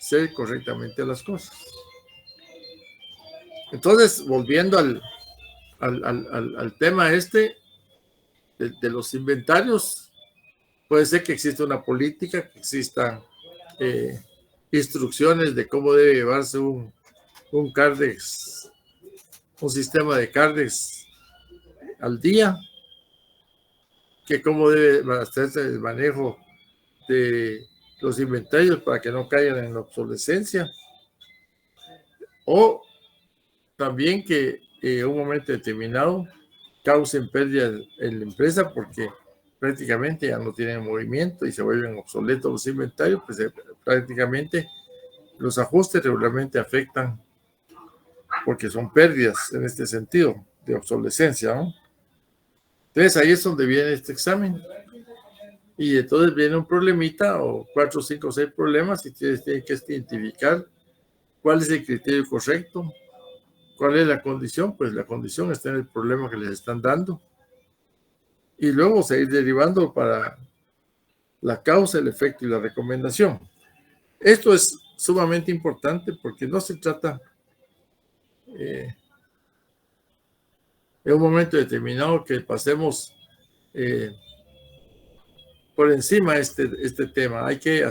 ser correctamente las cosas. Entonces, volviendo al tema de los inventarios, puede ser que exista una política, que existan instrucciones de cómo debe llevarse un CARDEX, un sistema de CARDEX al día, que cómo debe hacerse el manejo de los inventarios para que no caigan en la obsolescencia, o también que en un momento determinado causen pérdidas en la empresa porque prácticamente ya no tienen movimiento y se vuelven obsoletos los inventarios, pues prácticamente los ajustes regularmente afectan porque son pérdidas en este sentido de obsolescencia, ¿no? Entonces ahí es donde viene este examen. Y entonces viene un problemita o 4, 5, 6 problemas y ustedes tienen que identificar cuál es el criterio correcto, cuál es la condición. Pues la condición está en el problema que les están dando. Y luego seguir derivando para la causa, el efecto y la recomendación. Esto es sumamente importante porque no se trata en un momento determinado que pasemos por encima este tema. Hay que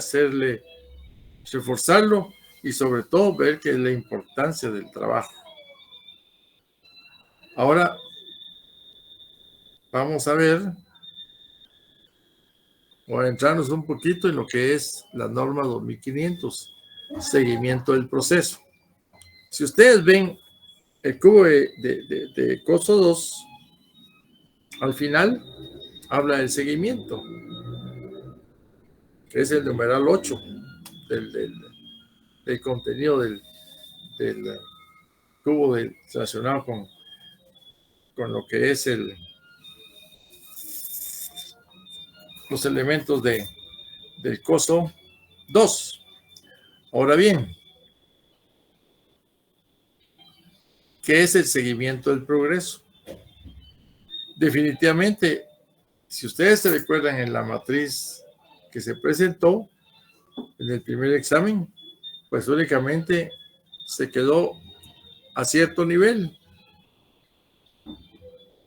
reforzarlo y sobre todo ver que es la importancia del trabajo. Ahora vamos a ver o a entrarnos un poquito en lo que es la norma 2500, seguimiento del proceso. Si ustedes ven el cubo de costo 2, al final habla del seguimiento, que es el numeral 8 del contenido del cubo relacionado con lo que es los elementos del costo 2. Ahora bien, ¿qué es el seguimiento del progreso? Definitivamente, si ustedes se recuerdan en la matriz que se presentó en el primer examen, pues únicamente se quedó a cierto nivel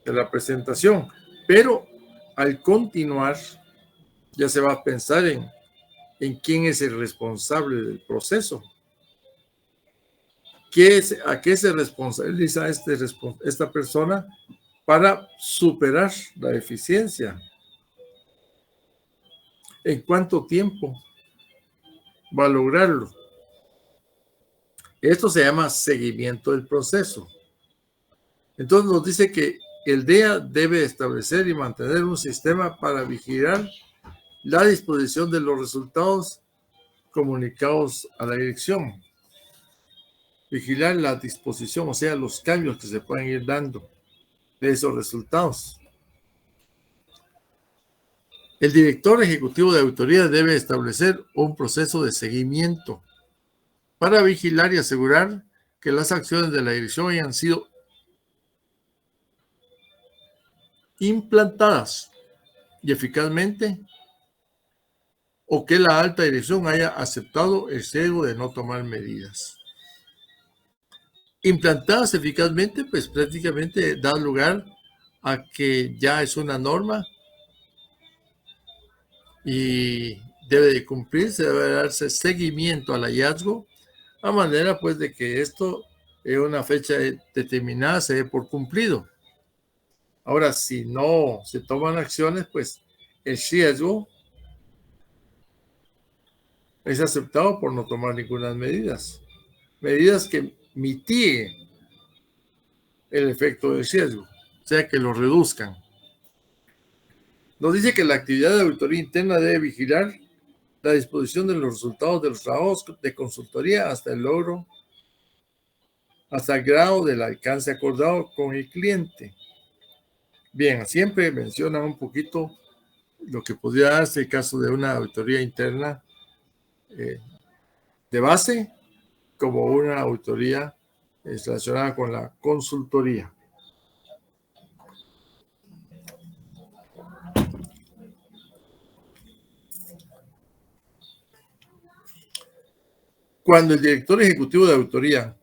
de la presentación, pero al continuar ya se va a pensar en quién es el responsable del proceso. ¿A qué se responsabiliza esta persona para superar la eficiencia? ¿En cuánto tiempo va a lograrlo. Esto se llama seguimiento del proceso. Entonces nos dice que el DEA debe establecer y mantener un sistema para vigilar la disposición de los resultados comunicados a la dirección. Vigilar la disposición, o sea, los cambios que se pueden ir dando de esos resultados. El director ejecutivo de auditoría debe establecer un proceso de seguimiento para vigilar y asegurar que las acciones de la dirección hayan sido implantadas y eficazmente, o que la alta dirección haya aceptado el sesgo de no tomar medidas. Implantadas eficazmente, pues prácticamente da lugar a que ya es una norma y debe de cumplirse, debe darse seguimiento al hallazgo, a manera pues de que esto en una fecha determinada se dé por cumplido. Ahora, si no se toman acciones, pues el riesgo es aceptado por no tomar ninguna medidas que mitiguen el efecto del riesgo, o sea, que lo reduzcan. Nos dice que la actividad de auditoría interna debe vigilar la disposición de los resultados de los trabajos de consultoría hasta el logro, hasta el grado del alcance acordado con el cliente. Bien, siempre mencionan un poquito lo que podría darse en caso de una auditoría interna de base, como una auditoría relacionada con la consultoría. Cuando el director ejecutivo de auditoría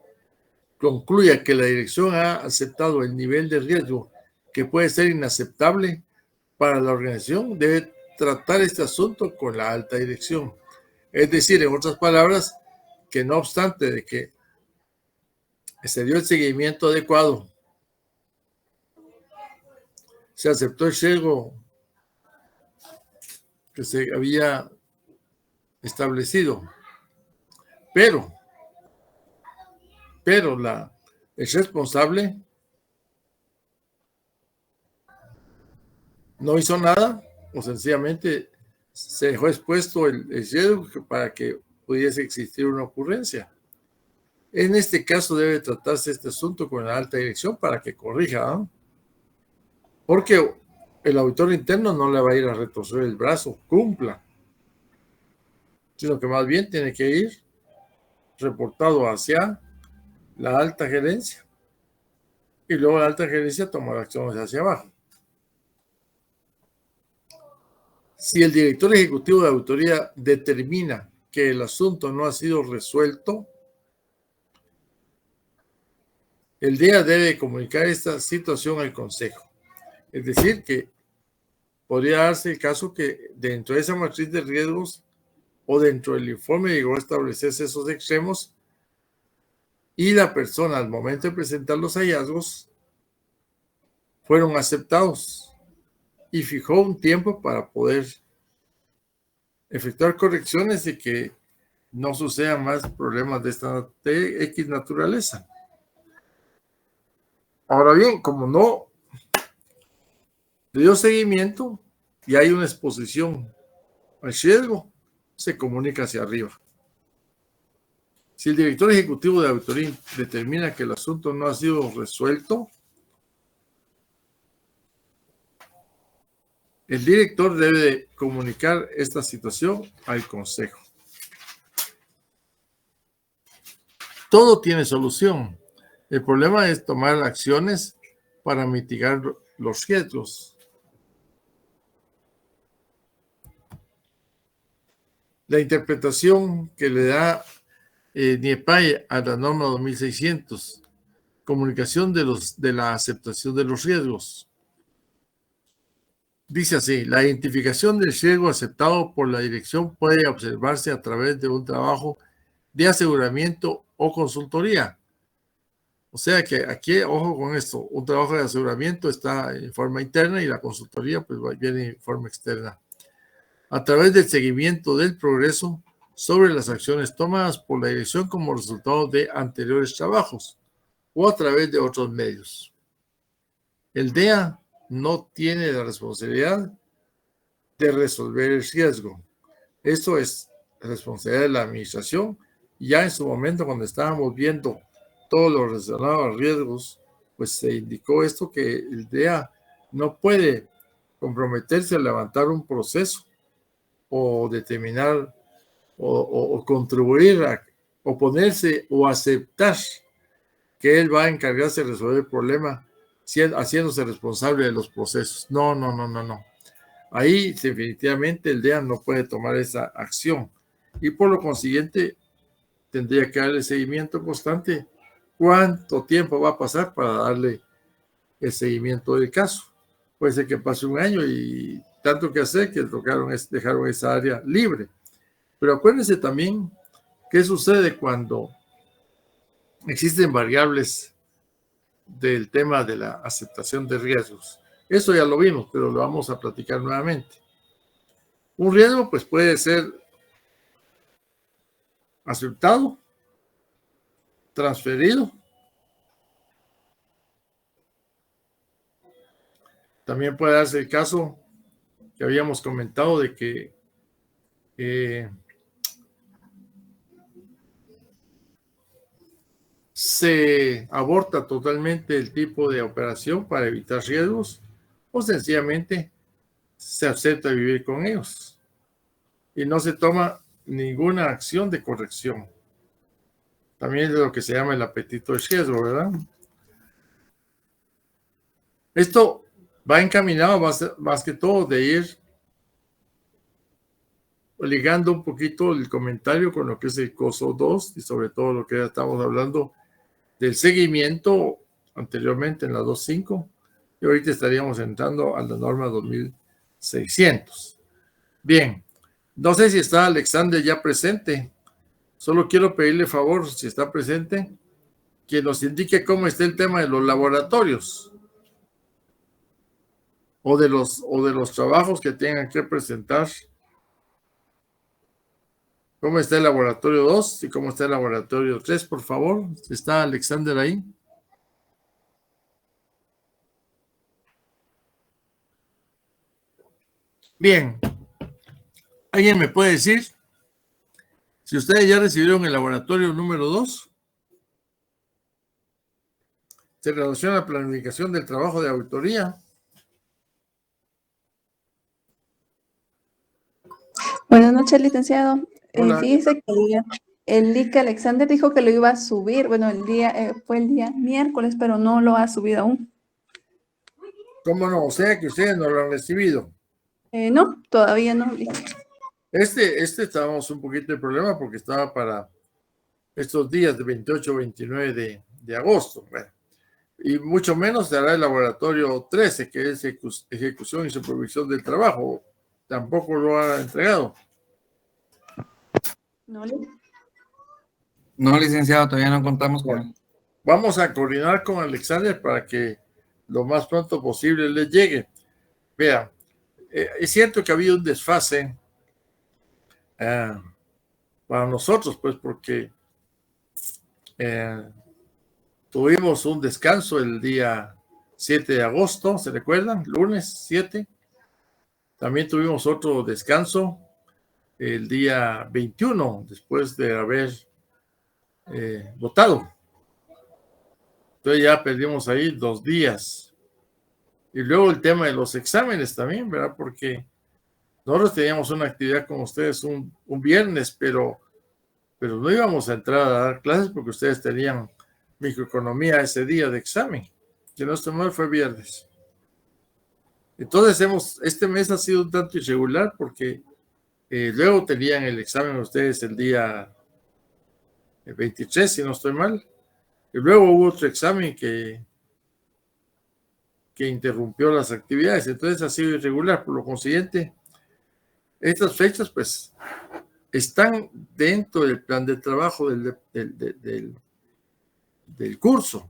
concluya que la dirección ha aceptado el nivel de riesgo que puede ser inaceptable para la organización, debe tratar este asunto con la alta dirección. Es decir, en otras palabras, que no obstante de que se dio el seguimiento adecuado, se aceptó el riesgo que se había establecido, pero el responsable no hizo nada o sencillamente se dejó expuesto el riesgo para que pudiese existir una ocurrencia. En este caso debe tratarse este asunto con la alta dirección para que corrija, ¿no? Porque el auditor interno no le va a ir a retorcer el brazo, cumpla, sino que más bien tiene que ir reportado hacia la alta gerencia y luego la alta gerencia tomar acciones hacia abajo. Si el director ejecutivo de auditoría determina que el asunto no ha sido resuelto, el DEA debe comunicar esta situación al consejo. Es decir, que podría darse el caso que dentro de esa matriz de riesgos o dentro del informe llegó a establecerse esos extremos y la persona al momento de presentar los hallazgos fueron aceptados y fijó un tiempo para poder efectuar correcciones y que no sucedan más problemas de X naturaleza. Ahora bien, como no le dio seguimiento y hay una exposición al riesgo, se comunica hacia arriba. Si el director ejecutivo de auditoría determina que el asunto no ha sido resuelto, el director debe comunicar esta situación al consejo. Todo tiene solución. El problema es tomar acciones para mitigar los riesgos. La interpretación que le da NIEPAI a la norma 2600, comunicación de la aceptación de los riesgos. Dice así: la identificación del riesgo aceptado por la dirección puede observarse a través de un trabajo de aseguramiento o consultoría. O sea que aquí, ojo con esto, un trabajo de aseguramiento está en forma interna y la consultoría pues viene en forma externa. A través del seguimiento del progreso sobre las acciones tomadas por la dirección como resultado de anteriores trabajos o a través de otros medios. El DEA no tiene la responsabilidad de resolver el riesgo. Esto es responsabilidad de la administración. Ya en su momento, cuando estábamos viendo todo lo relacionado a riesgos, pues se indicó esto, que el DEA no puede comprometerse a levantar un proceso o determinar o contribuir a oponerse o aceptar que él va a encargarse de resolver el problema haciéndose responsable de los procesos. No, no, no, no, no. Ahí definitivamente el DEA no puede tomar esa acción y por lo consiguiente tendría que darle seguimiento constante. ¿Cuánto tiempo va a pasar para darle el seguimiento del caso? Puede ser que pase un año y tanto que hacer que dejaron esa área libre. Pero acuérdense también qué sucede cuando existen variables del tema de la aceptación de riesgos. Eso ya lo vimos, pero lo vamos a platicar nuevamente. Un riesgo pues puede ser aceptado, transferido. También puede darse el caso que habíamos comentado de que se aborta totalmente el tipo de operación para evitar riesgos o sencillamente se acepta vivir con ellos y no se toma ninguna acción de corrección. También es lo que se llama el apetito de riesgo, ¿verdad? Esto va encaminado más que todo de ir ligando un poquito el comentario con lo que es el COSO 2 y sobre todo lo que ya estamos hablando del seguimiento anteriormente en la 2.5 y ahorita estaríamos entrando a la norma 2600. Bien, no sé si está Alexander ya presente. Solo quiero pedirle favor, si está presente, que nos indique cómo está el tema de los laboratorios o de los trabajos que tengan que presentar. ¿Cómo está el laboratorio 2 y cómo está el laboratorio 3, por favor? ¿Está Alexander ahí? Bien. ¿Alguien me puede decir si ustedes ya recibieron el laboratorio número 2? Se relaciona a la planificación del trabajo de auditoría. Buenas noches, licenciado. Hola. Fíjese que el LIC Alexander dijo que lo iba a subir. Bueno, fue el día miércoles, pero no lo ha subido aún. ¿Cómo no? O sea que ustedes no lo han recibido. No, todavía no. Este estábamos un poquito de problema porque estaba para estos días de 28, 29 de agosto. Bueno, y mucho menos se hará el laboratorio 13, que es ejecución y supervisión del trabajo. Tampoco lo ha entregado. No, licenciado, todavía no contamos con él. Vamos a coordinar con Alexander para que lo más pronto posible le llegue. Vea, es cierto que ha habido un desfase para nosotros, pues porque tuvimos un descanso el día 7 de agosto, ¿se recuerdan? Lunes 7. También tuvimos otro descanso el día 21, después de haber votado. Entonces ya perdimos ahí 2 días. Y luego el tema de los exámenes también, ¿verdad? Porque nosotros teníamos una actividad con ustedes un viernes, pero no íbamos a entrar a dar clases porque ustedes tenían microeconomía ese día de examen, que no estoy mal, fue viernes. Entonces este mes ha sido un tanto irregular porque luego tenían el examen ustedes el día 23, si no estoy mal, y luego hubo otro examen que interrumpió las actividades, entonces ha sido irregular. Por lo consiguiente, estas fechas pues están dentro del plan de trabajo del curso,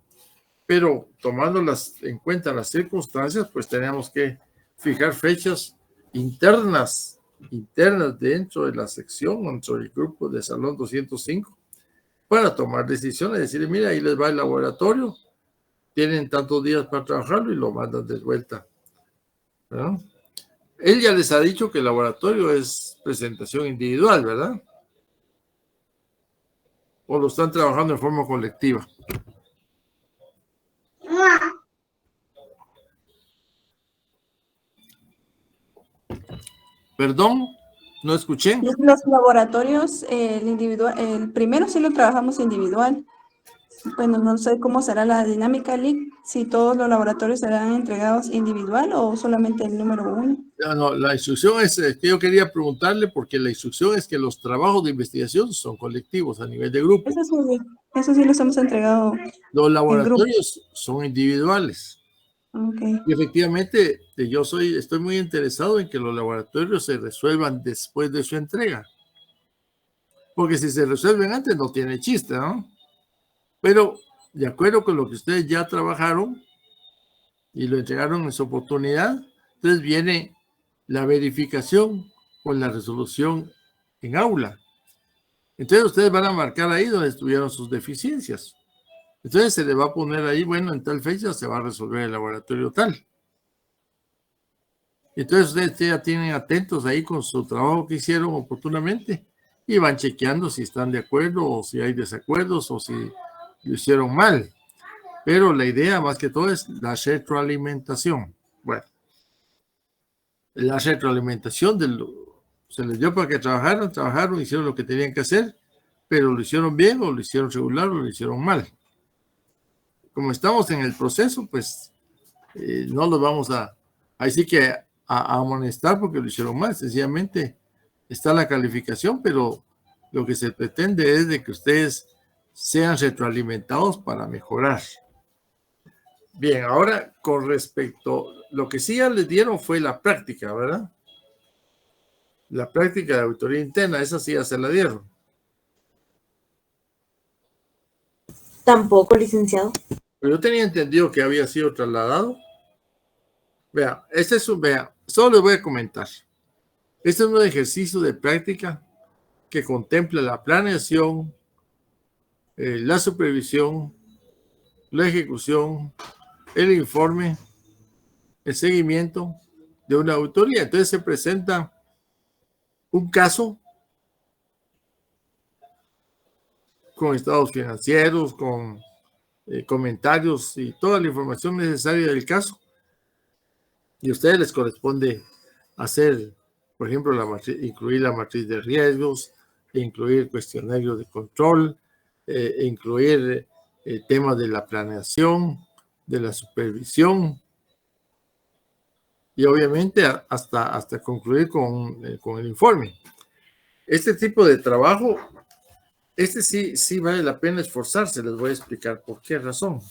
pero tomando en cuenta las circunstancias, pues tenemos que fijar fechas internas internas dentro de la sección, dentro del grupo de Salón 205, para tomar decisiones, decirle, mira, ahí les va el laboratorio, tienen tantos días para trabajarlo y lo mandan de vuelta, ¿verdad? Él ya les ha dicho que el laboratorio es presentación individual, ¿verdad? ¿O lo están trabajando en forma colectiva? Perdón, no escuché. Los laboratorios, el primero sí lo trabajamos individual. Bueno, no sé cómo será la dinámica, Lick, si todos los laboratorios serán entregados individual o solamente el número 1. No, la instrucción es que yo quería preguntarle porque la instrucción es que los trabajos de investigación son colectivos a nivel de grupo. Eso sí los hemos entregado. Los laboratorios son individuales. Okay. Y efectivamente, estoy muy interesado en que los laboratorios se resuelvan después de su entrega. Porque si se resuelven antes no tiene chiste, ¿no? Pero de acuerdo con lo que ustedes ya trabajaron y lo entregaron en su oportunidad, entonces viene la verificación con la resolución en aula. Entonces ustedes van a marcar ahí donde estuvieron sus deficiencias. Entonces se le va a poner ahí, bueno, en tal fecha se va a resolver el laboratorio tal. Entonces ustedes ya tienen atentos ahí con su trabajo que hicieron oportunamente y van chequeando si están de acuerdo o si hay desacuerdos o si lo hicieron mal. Pero la idea más que todo es la retroalimentación. Bueno, la retroalimentación se les dio para que trabajaron, hicieron lo que tenían que hacer, pero lo hicieron bien o lo hicieron regular o lo hicieron mal. Como estamos en el proceso, pues no los vamos ahí sí que a amonestar porque lo hicieron mal. Sencillamente está la calificación, pero lo que se pretende es de que ustedes sean retroalimentados para mejorar. Bien, ahora con respecto, lo que sí ya les dieron fue la práctica, ¿verdad? La práctica de auditoría interna, esa sí ya se la dieron. Tampoco, licenciado. Pero yo tenía entendido que había sido trasladado. Vea, solo les voy a comentar. Este es un ejercicio de práctica que contempla la planeación, la supervisión, la ejecución, el informe, el seguimiento de una auditoría. Entonces se presenta un caso con estados financieros, con comentarios y toda la información necesaria del caso. Y a ustedes les corresponde hacer, por ejemplo, incluir la matriz de riesgos, incluir cuestionarios de control, incluir temas de la planeación, de la supervisión y obviamente hasta concluir con el informe. Este tipo de trabajo, sí vale la pena esforzarse. Les voy a explicar por qué razón.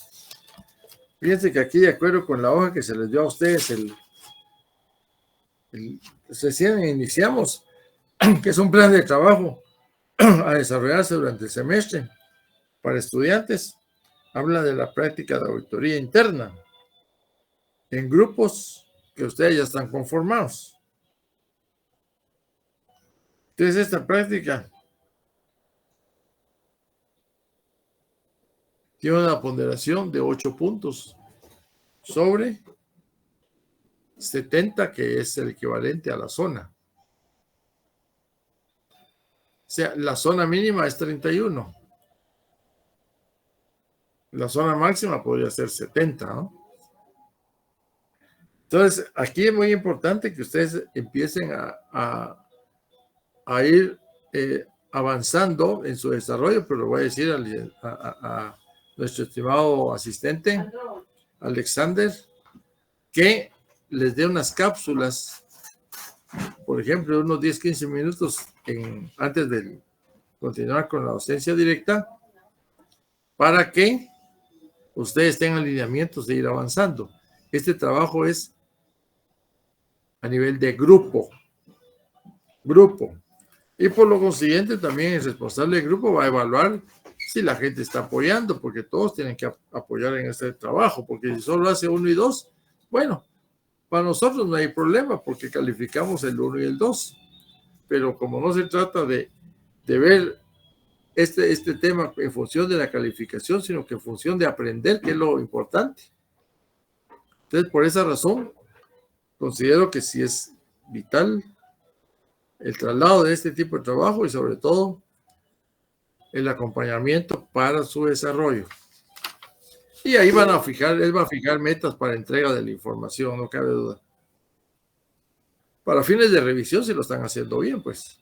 Fíjense que aquí, de acuerdo con la hoja que se les dio a ustedes, recién iniciamos, que es un plan de trabajo a desarrollarse durante el semestre para estudiantes, habla de la práctica de auditoría interna en grupos que ustedes ya están conformados. Entonces, esta práctica tiene una ponderación de 8 puntos sobre 70, que es el equivalente a la zona. O sea, la zona mínima es 31. La zona máxima podría ser 70, ¿no? Entonces, aquí es muy importante que ustedes empiecen a ir avanzando en su desarrollo, pero lo voy a decir a nuestro estimado asistente, Alexander, que les dé unas cápsulas, por ejemplo, unos 10-15 minutos antes de continuar con la docencia directa, para que ustedes tengan lineamientos de ir avanzando. Este trabajo es a nivel de grupo. Y por lo consiguiente, también el responsable del grupo va a evaluar si la gente está apoyando, porque todos tienen que apoyar en este trabajo, porque si solo hace 1 y 2, bueno, para nosotros no hay problema, porque calificamos el 1 y el 2. pero como no se trata de ver este tema en función de la calificación, sino que en función de aprender, que es lo importante. Entonces, por esa razón, considero que sí es vital el traslado de este tipo de trabajo y sobre todo el acompañamiento para su desarrollo. Y ahí él va a fijar metas para entrega de la información, no cabe duda. Para fines de revisión, si lo están haciendo bien, pues.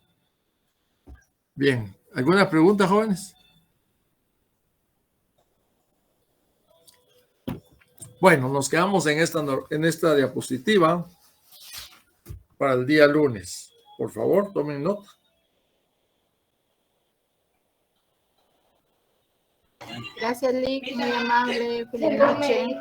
Bien, ¿alguna pregunta, jóvenes? Bueno, nos quedamos en esta diapositiva para el día lunes. Por favor, tomen nota. Gracias, Lick. Muy amable. Feliz noche.